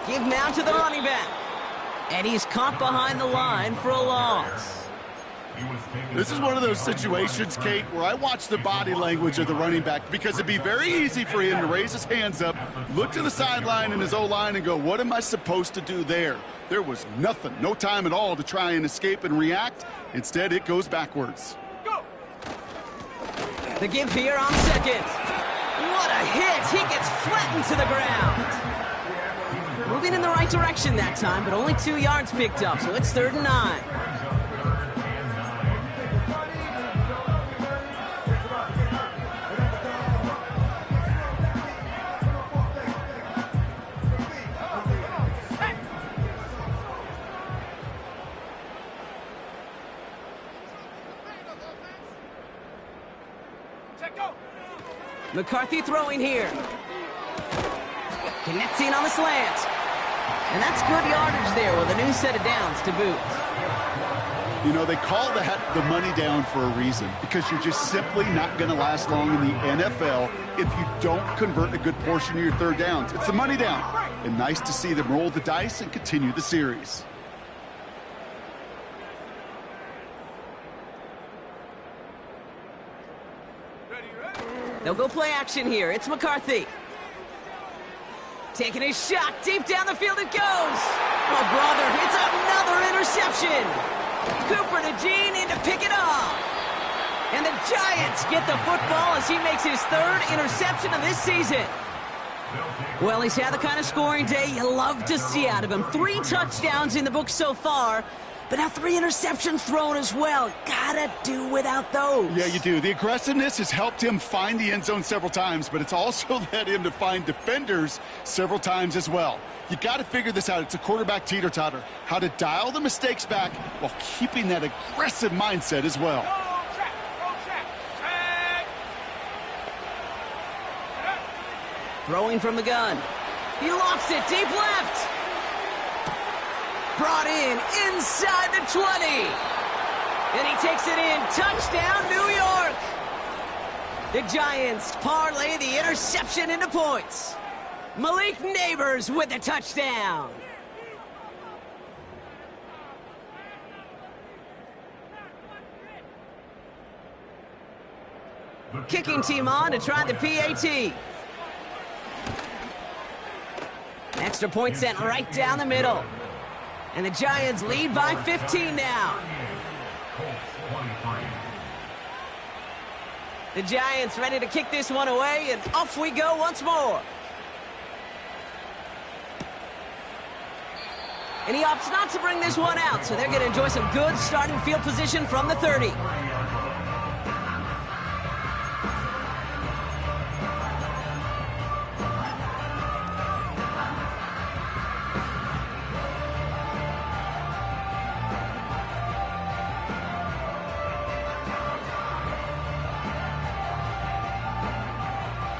Give now to the running back. And he's caught behind the line for a loss. This is one of those situations, Kate, where I watch the body language of the running back because it'd be very easy for him to raise his hands up, look to the sideline in his O-line and go, what am I supposed to do there? There was nothing, no time at all to try and escape and react. Instead, it goes backwards. Go. The give here on 2nd. What a hit! He gets flattened to the ground. Moving in the right direction that time, but only 2 yards picked up, so it's 3rd and 9. McCarthy throwing here. Connecting on the slant. And that's good yardage there with a new set of downs to boot. You know, they call that the money down for a reason because you're just simply not going to last long in the NFL if you don't convert a good portion of your 3rd downs. It's the money down. And nice to see them roll the dice and continue the series. They'll go play action here. It's McCarthy. Taking a shot deep down the field it goes. Oh, brother, it's another interception. Cooper to Jean in to pick it up. And the Giants get the football as he makes his 3rd interception of this season. Well, he's had the kind of scoring day you love to see out of him. 3 touchdowns in the book so far. But now 3 interceptions thrown as well. Gotta do without those. Yeah, you do. The aggressiveness has helped him find the end zone several times, but it's also led him to find defenders several times as well. You got to figure this out. It's a quarterback teeter-totter. How to dial the mistakes back while keeping that aggressive mindset as well. Throwing from the gun. He lofts it deep left. Brought in inside the 20. And he takes it in. Touchdown, New York. The Giants parlay the interception into points. Malik Neighbors with the touchdown. Kicking team on to try the PAT. Extra point sent right down the middle. And the Giants lead by 15 now. The Giants ready to kick this one away, and off we go once more. And he opts not to bring this one out, so they're going to enjoy some good starting field position from the 30.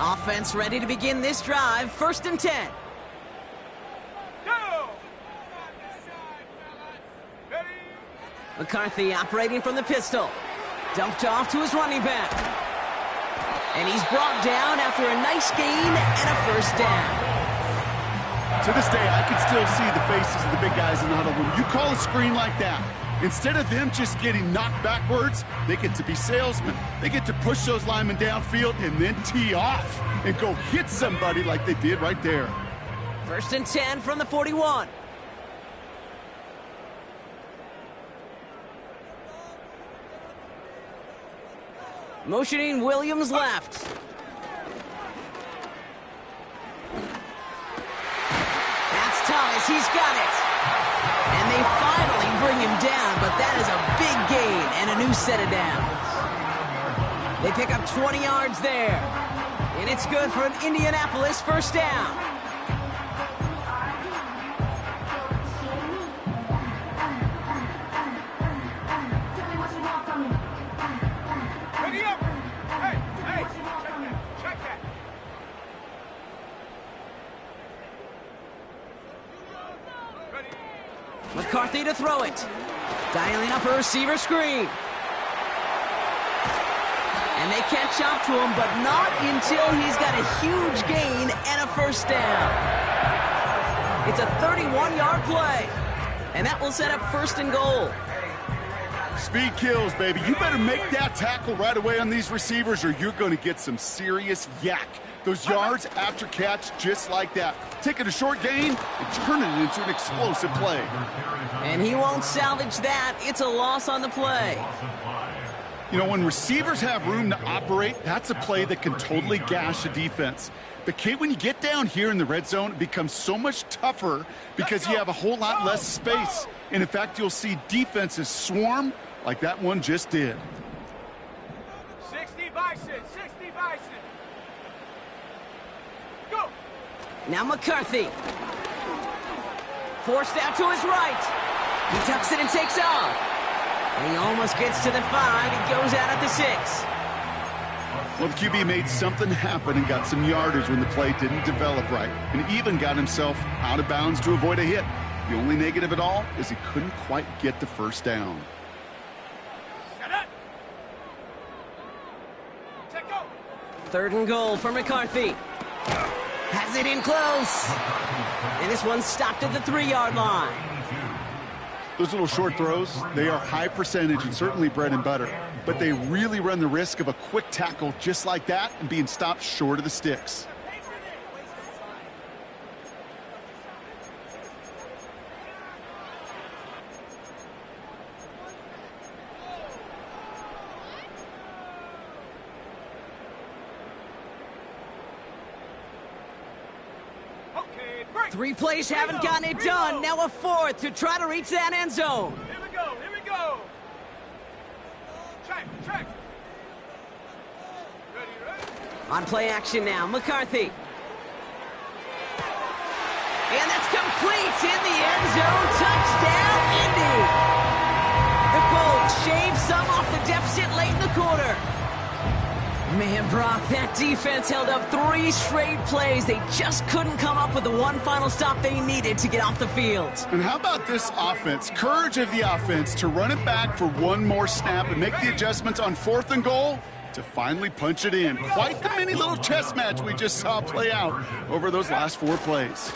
Offense ready to begin this drive. 1st and 10. Go! Ready? McCarthy operating from the pistol. Dumped off to his running back. And he's brought down after a nice gain and a 1st down. To this day, I can still see the faces of the big guys in the huddle. When you call a screen like that, instead of them just getting knocked backwards, they get to be salesmen. They get to push those linemen downfield and then tee off and go hit somebody like they did right there. 1st and 10 from the 41. Motioning Williams left. That's Thomas. He's got it. And they finally bring him down, but that is a big gain and a new set of downs. They pick up 20 yards there. And it's good for an Indianapolis 1st down. Ready up! Hey! Check that! Ready? McCarthy to throw it. Dialing up a receiver screen. And they catch up to him, but not until he's got a huge gain and a 1st down. It's a 31-yard play. And that will set up 1st and goal. Speed kills, baby. You better make that tackle right away on these receivers or you're going to get some serious yak. Those yards after catch just like that. Taking a short gain and turning it into an explosive play. And he won't salvage that. It's a loss on the play. You know, when receivers have room to operate, that's a play that can totally gash a defense. But, Kate, when you get down here in the red zone, it becomes so much tougher because you have a whole lot less space. And, in fact, you'll see defenses swarm like that one just did. 60 Bison! 60 Bison! Go! Now McCarthy. Forced out to his right. He tucks it and takes off. And he almost gets to the 5. He goes out at the 6. Well, the QB made something happen and got some yardage when the play didn't develop right. And even got himself out of bounds to avoid a hit. The only negative at all is he couldn't quite get the 1st down. Shut up! Check go! 3rd and goal for McCarthy. Has it in close. And this one's stopped at the 3-yard line. Those little short throws, they are high percentage and certainly bread and butter. But they really run the risk of a quick tackle just like that and being stopped short of the sticks. Okay, break! 3 plays haven't gotten it done. Now a 4th to try to reach that end zone. Here we go! Here we go! Check! Ready? On play action now, McCarthy. And that's complete in the end zone. Touchdown, Indy. The Colts shave some off the deficit late in the quarter. Man, Brock, that defense held up 3 straight plays. They just couldn't come up with the one final stop they needed to get off the field. And how about this offense? Courage of the offense to run it back for one more snap and make the adjustments on 4th and goal to finally punch it in. Quite the mini little chess match we just saw play out over those last 4 plays.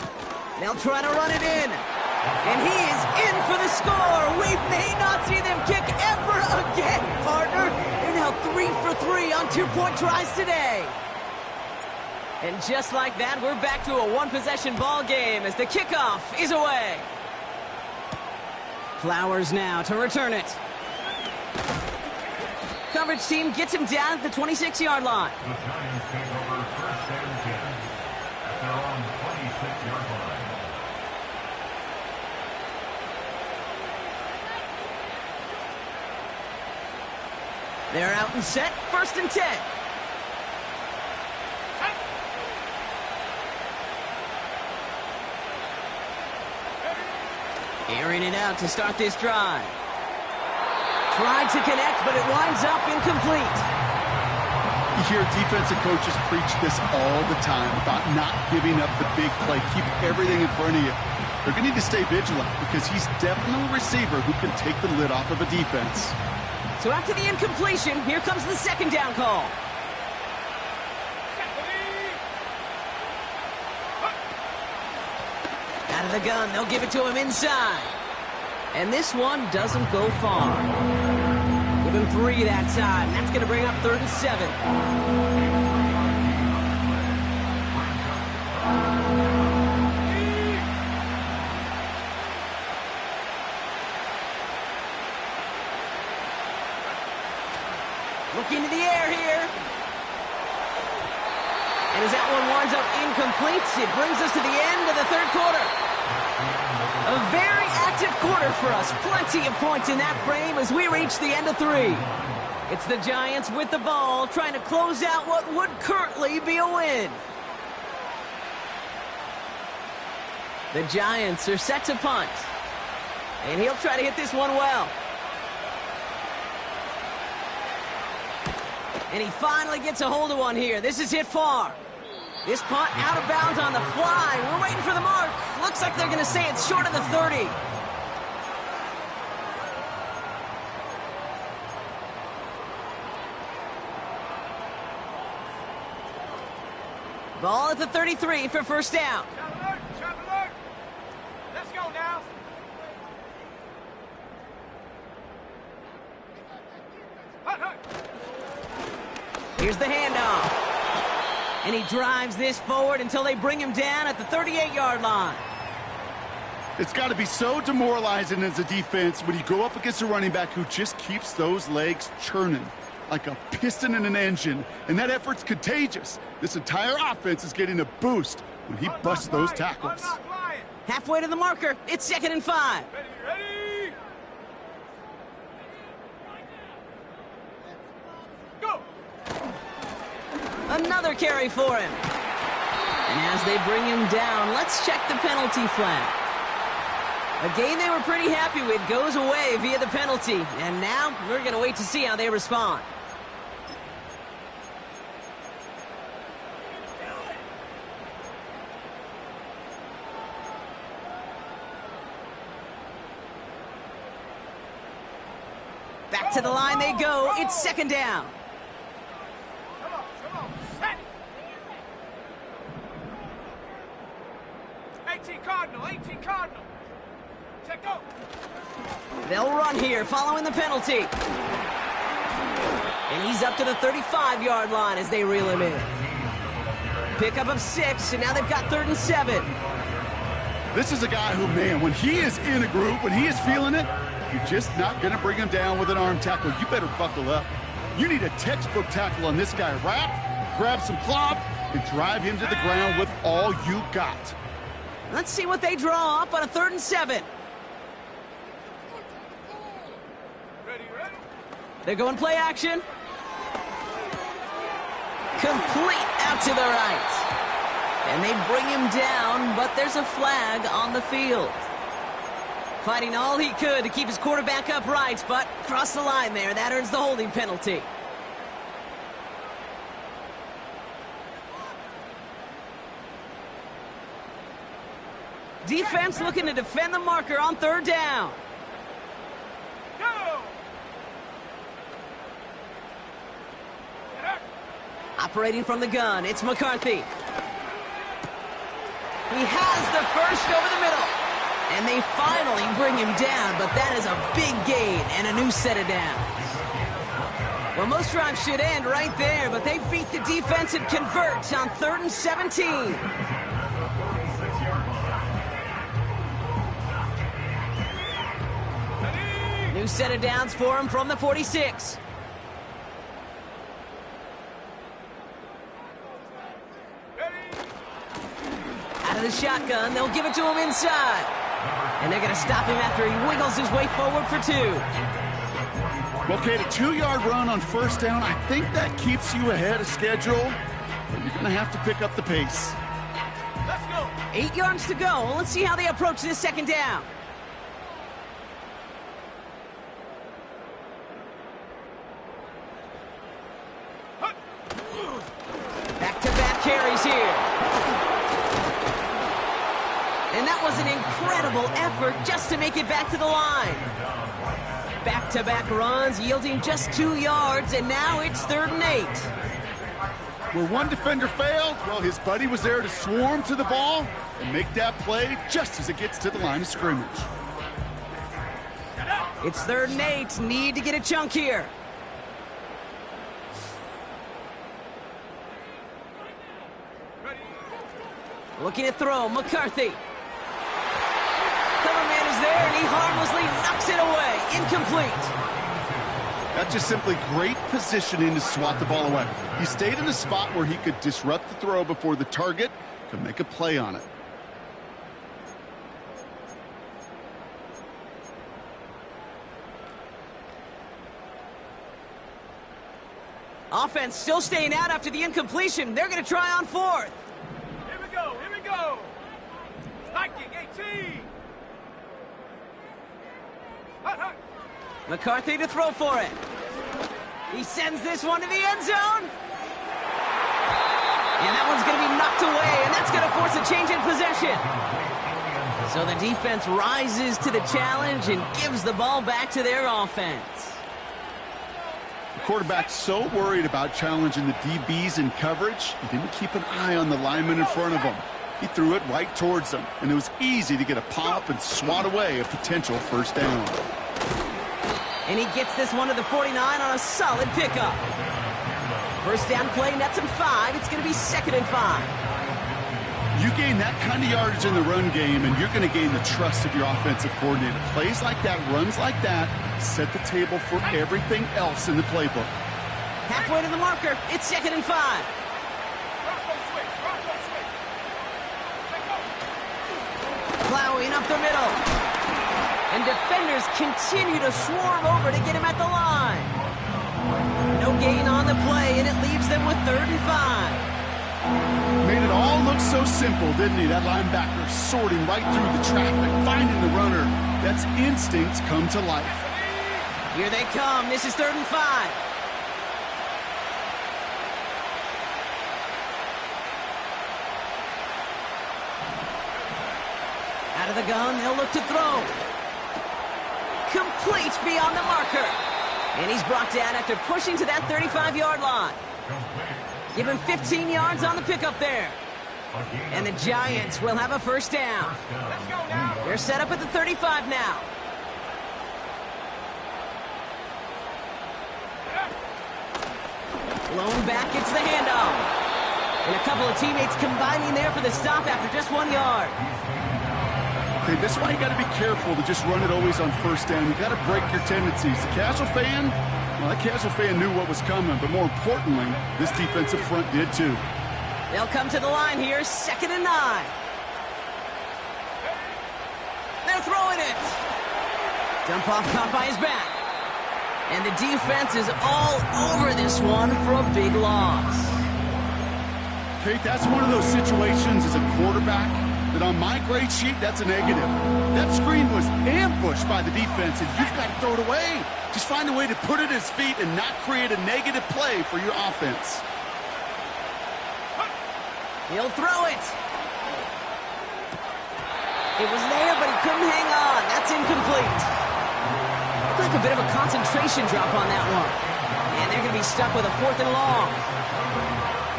They'll try to run it in. And he is in for the score. We may not see them kick ever again, partner. And now 3 for 3 on two-point tries today. And just like that, we're back to a one-possession ball game as the kickoff is away. Flowers now to return it. Coverage team gets him down at the 26-yard line. The Giants take over first and 10 at their own 26-yard line. They're out and set, 1st and 10. Airing it out to start this drive. Tried to connect, but it winds up incomplete. You hear defensive coaches preach this all the time about not giving up the big play. Keep everything in front of you. They're going to need to stay vigilant because he's definitely a receiver who can take the lid off of a defense. So after the incompletion, here comes the 2nd down call. Out of the gun, they'll give it to him inside. And this one doesn't go far. Give him 3 that time. That's going to bring up 3rd and 7. Looking to the air here. And as that one winds up incomplete, it brings us to the end of the 3rd quarter. A very active quarter for us. Plenty of points in that frame as we reach the end of 3. It's the Giants with the ball trying to close out what would currently be a win. The Giants are set to punt. And he'll try to hit this one well. And he finally gets a hold of one here. This is hit far. This punt out of bounds on the fly. We're waiting for the mark. Looks like they're going to say it's short of the 30. Ball at the 33 for 1st down. Shot alert! Let's go now. Hut, hut. Here's the handoff. And he drives this forward until they bring him down at the 38-yard line. It's got to be so demoralizing as a defense when you go up against a running back who just keeps those legs churning like a piston in an engine. And that effort's contagious. This entire offense is getting a boost when he busts those tackles. Halfway to the marker. It's 2nd and 5. Ready? Go! Another carry for him. And as they bring him down, let's check the penalty flag. A game they were pretty happy with goes away via the penalty. And now we're going to wait to see how they respond. Back to the line they go. It's 2nd down. Come on, set! 18 Cardinal. Check go! They'll run here following the penalty. And he's up to the 35-yard line as they reel him in. Pickup of 6, and now they've got 3rd and 7. This is a guy who, man, when he is in a group, when he is feeling it, you're just not going to bring him down with an arm tackle. You better buckle up. You need a textbook tackle on this guy. Wrap, grab some cloth, and drive him to the ground with all you got. Let's see what they draw up on a 3rd and 7. Ready? They're going play action. Complete out to the right. And they bring him down, but there's a flag on the field. Fighting all he could to keep his quarterback upright, but crossed the line there. That earns the holding penalty. Defense looking to defend the marker on 3rd down. Go! Operating from the gun, it's McCarthy. He has the first over the middle. And they finally bring him down, but that is a big gain and a new set of downs. Well, most drives should end right there, but they beat the defense and convert on 3rd and 17. New set of downs for him from the 46. Out of the shotgun, they'll give it to him inside. And they're going to stop him after he wiggles his way forward for 2. Well, Kate, a 2-yard run on 1st down, I think that keeps you ahead of schedule. But you're going to have to pick up the pace. Let's go. 8 yards to go. Let's see how they approach this 2nd down. Back-to-back carries here. And that was an incredible effort just to make it back to the line. Back-to-back runs yielding just 2 yards, and now it's 3rd and 8. Where one defender failed, well, his buddy was there to swarm to the ball and make that play just as it gets to the line of scrimmage. It's 3rd and 8. Need to get a chunk here. Looking to throw, McCarthy. Cover man is there, and he harmlessly knocks it away. Incomplete. That's just simply great positioning to swat the ball away. He stayed in a spot where he could disrupt the throw before the target could make a play on it. Offense still staying out after the incompletion. They're going to try on 4th. Here we go. Here we go. Hiking 18. Hut, hut. McCarthy to throw for it. He sends this one to the end zone. And that one's going to be knocked away, and that's going to force a change in possession. So the defense rises to the challenge and gives the ball back to their offense. The quarterback's so worried about challenging the DBs in coverage, he didn't keep an eye on the lineman in front of him. He threw it right towards them, and it was easy to get a pop and swat away a potential 1st down. And he gets this one to the 49 on a solid pickup. 1st down play nets him 5. It's going to be 2nd and 5. You gain that kind of yardage in the run game, and you're going to gain the trust of your offensive coordinator. Plays like that, runs like that, set the table for everything else in the playbook. Halfway to the marker. It's 2nd and 5. Bronco switch. Bronco switch. Let go. Plowing up the middle. And defenders continue to swarm over to get him at the line. No gain on the play, and it leaves them with 3rd and 5. Made it all look so simple, didn't he? That linebacker sorting right through the traffic, finding the runner. That's instincts come to life. Here they come. This is 3rd and 5. Out of the gun, they'll look to throw. Complete beyond the marker. And he's brought down after pushing to that 35-yard line. Give him 15 yards on the pickup there. And the Giants will have a 1st down. Let's go now. They're set up at the 35 now. Blown back, it's the handoff. And a couple of teammates combining there for the stop after just 1 yard. Okay, this is why you got to be careful to just run it always on 1st down. You got to break your tendencies. The casual fan, well, that casual fan knew what was coming, but more importantly, this defensive front did too. They'll come to the line here, 2nd and 9. They're throwing it. Dump off caught by his back. And the defense is all over this one for a big loss. Kate, that's one of those situations as a quarterback that on my grade sheet, that's a negative. That screen was ambushed by the defense, and you've got to throw it away. Just find a way to put it at his feet and not create a negative play for your offense. He'll throw it. It was there, but he couldn't hang on. That's incomplete. Looked like a bit of a concentration drop on that one. And they're going to be stuck with a 4th and long.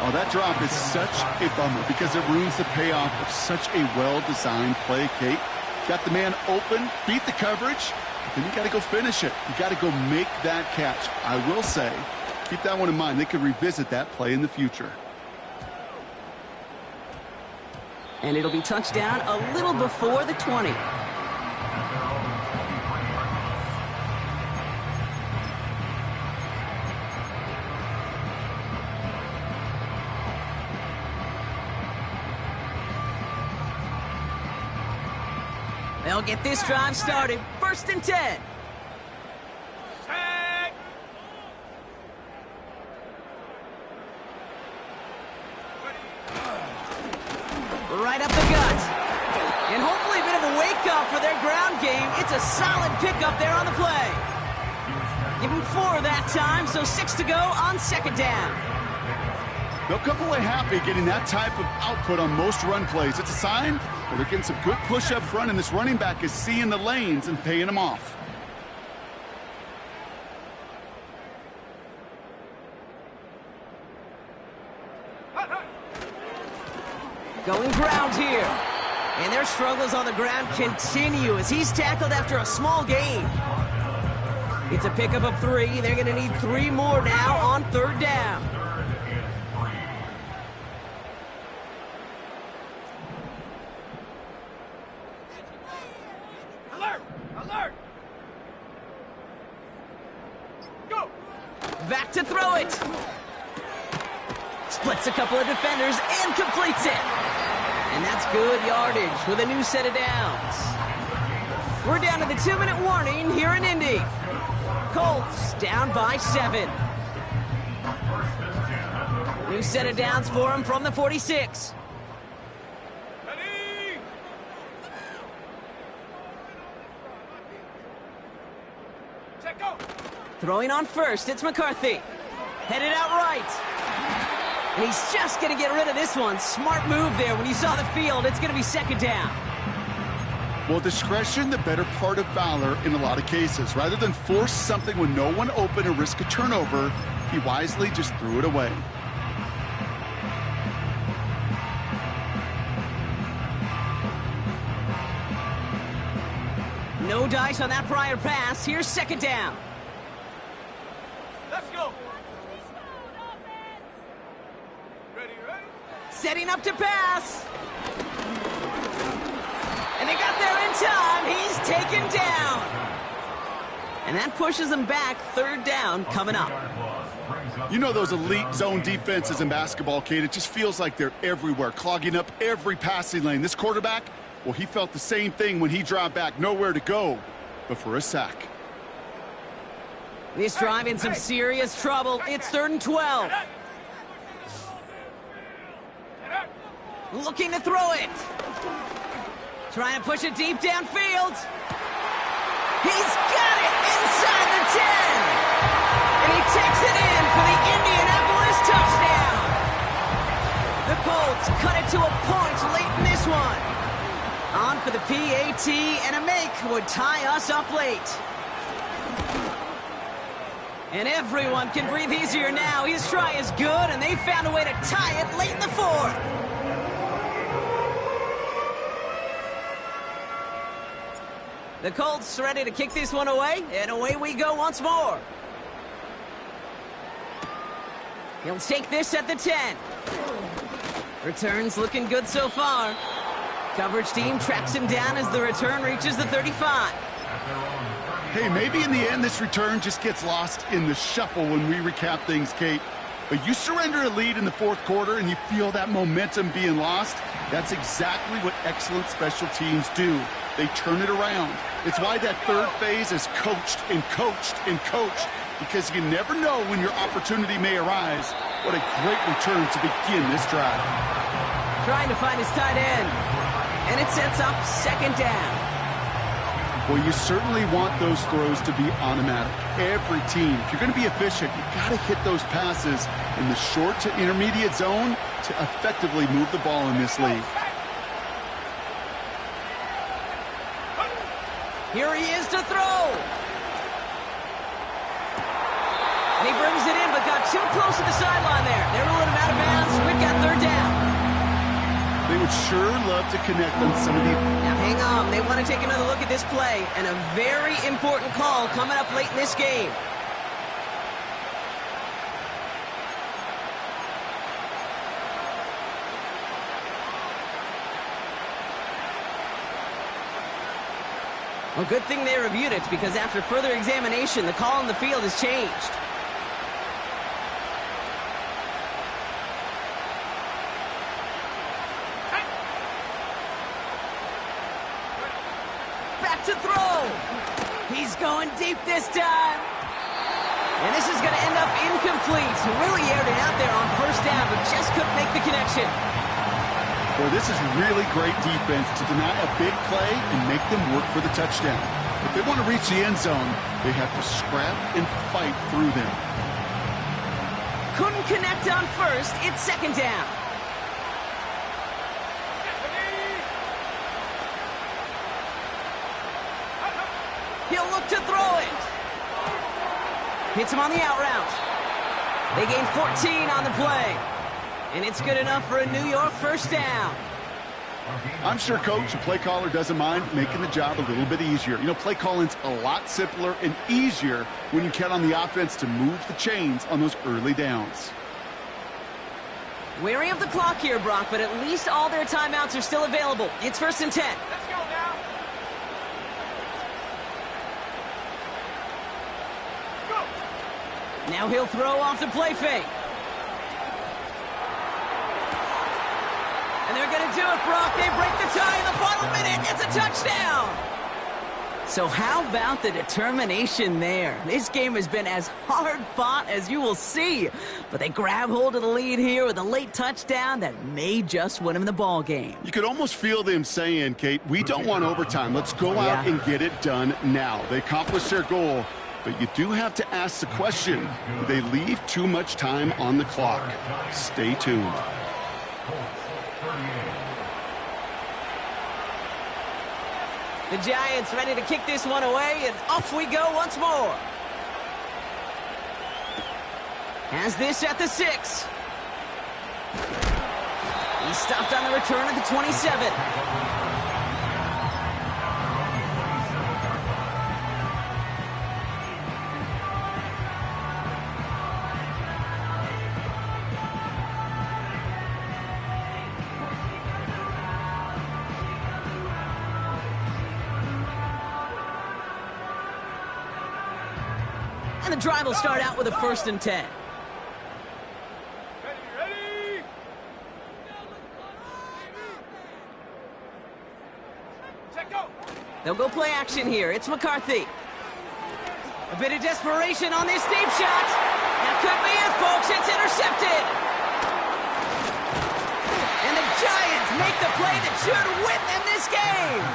Oh, that drop is such a bummer because it ruins the payoff of such a well-designed play, Kate. Got the man open, beat the coverage, but then you got to go finish it. You got to go make that catch. I will say, Keep that one in mind. They could revisit that play in the future. And it'll be touchdown a little before the 20. They'll get this drive started. 1st and 10. Right up the gut. And hopefully a bit of a wake-up for their ground game. It's a solid pickup there on the play. Give them 4 that time, so 6 to go on 2nd down. They'll come away happy getting that type of output on most run plays. It's a sign that they're getting some good push up front, and this running back is seeing the lanes and paying them off. Going ground here. And their struggles on the ground continue as he's tackled after a small gain. It's a pickup of 3. They're going to need 3 more now on 3rd down. Alert! Alert! Go! Back to throw it. Splits a couple of defenders and completes it. And that's good yardage with a new set of downs. We're down to the 2-minute warning here in Indy. Colts down by 7. New set of downs for them from the 46. Ready! Check go! Throwing on 1st, it's McCarthy. Headed out right. And he's just going to get rid of this one. Smart move there. When you saw the field, it's going to be 2nd down. Well, discretion, the better part of valor in a lot of cases. Rather than force something when no one open and risk a turnover, he wisely just threw it away. No dice on that prior pass. Here's 2nd down. Let's go! Ready, ready? Setting up to pass. And they got there in time. He's taken down. And that pushes them back. 3rd down coming up. You know those elite zone defenses in basketball, Kate. It just feels like they're everywhere, clogging up every passing lane. This quarterback, well, he felt the same thing when he dropped back. Nowhere to go but for a sack. This drive in some serious trouble. It's 3rd and 12. Looking to throw it. Trying to push it deep downfield. He's got it inside the 10. And he takes it in for the Indianapolis touchdown. The Colts cut it to a point late in this one. On for the PAT, and a make would tie us up late. And everyone can breathe easier now. His try is good, and they found a way to tie it late in the 4th. The Colts ready to kick this one away, and away we go once more. He'll take this at the 10. Returns looking good so far. Coverage team tracks him down as the return reaches the 35. Hey, maybe in the end this return just gets lost in the shuffle when we recap things, Kate. But you surrender a lead in the 4th quarter and you feel that momentum being lost. That's exactly what excellent special teams do. They turn it around. It's why that 3rd phase is coached and coached and coached, because you never know when your opportunity may arise. What a great return to begin this drive. Trying to find his tight end. And it sets up 2nd down. Well, you certainly want those throws to be automatic. Every team, if you're going to be efficient, you've got to hit those passes in the short to intermediate zone to effectively move the ball in this league. Here he is to throw. And he brings it in, but got too close to the sideline there. They were letting him out of bounds. We've got 3rd down. They would sure love to connect on some of the... Now, hang on. They want to take another look at this play, and a very important call coming up late in this game. Well, good thing they reviewed it, because after further examination, the call on the field has changed. Back to throw. He's going deep this time. And this is going to end up incomplete. He really aired it out there on first down, but just couldn't make the connection. Well, this is really great defense to deny a big play and make them work for the touchdown. If they want to reach the end zone, they have to scrap and fight through them. Couldn't connect on first. It's second down. He'll look to throw it. Hits him on the out route. They gain 14 on the play. And it's good enough for a New York first down. I'm sure Coach, the play caller, doesn't mind making the job a little bit easier. You know, play calling's a lot simpler and easier when you count on the offense to move the chains on those early downs. Wary of the clock here, Brock, but at least all their timeouts are still available. It's first and 10. Let's go now. Go. Now he'll throw off the play fake. And they're going to do it, Brock. They break the tie in the final minute. It's a touchdown. So how about the determination there? This game has been as hard fought as you will see. But they grab hold of the lead here with a late touchdown that may just win them the ball game. You could almost feel them saying, Kate, we don't want overtime. Let's go out and get it done now. They accomplished their goal, but you do have to ask the question, do they leave too much time on the clock? Stay tuned. The Giants ready to kick this one away, and off we go once more. Has this at the 6. He's stopped on the return at the 27. And the drive will start out with a first and 10. Ready? Set, go. They'll go play action here. It's McCarthy. A bit of desperation on this deep shot. That could be it, folks. It's intercepted. And the Giants make the play that should win them this game.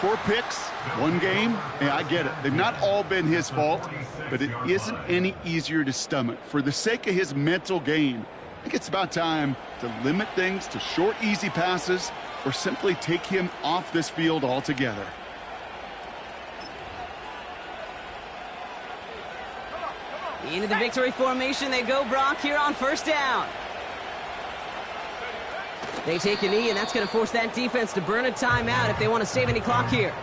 4 picks, 1 game. Yeah, I get it. They've not all been his fault, but it isn't any easier to stomach. For the sake of his mental game, I think it's about time to limit things to short, easy passes or simply take him off this field altogether. Into the victory formation they go, Brock, here on first down. They take a knee, and that's going to force that defense to burn a timeout if they want to save any clock here.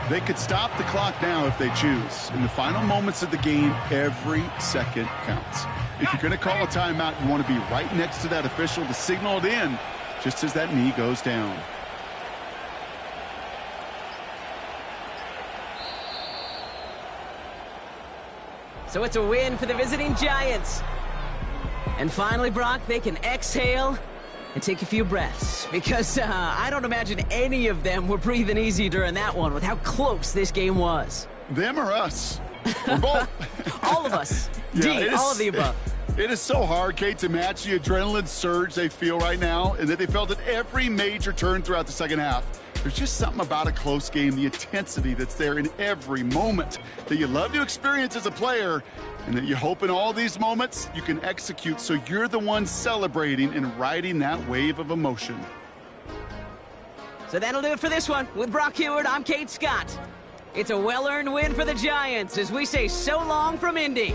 They could stop the clock now if they choose. In the final moments of the game, every second counts. If you're going to call a timeout, you want to be right next to that official to signal it in just as that knee goes down. So it's a win for the visiting Giants. And finally, Brock, they can exhale and take a few breaths, because I don't imagine any of them were breathing easy during that one with how close this game was. Them or us? We're both. All of us. Yeah, all of the above. It is so hard, Kate, to match the adrenaline surge they feel right now, and that they felt at every major turn throughout the second half. There's just something about a close game, the intensity that's there in every moment that you love to experience as a player, and that you hope in all these moments you can execute so you're the one celebrating and riding that wave of emotion. So that'll do it for this one. With Brock Heward, I'm Kate Scott. It's a well-earned win for the Giants as we say so long from Indy.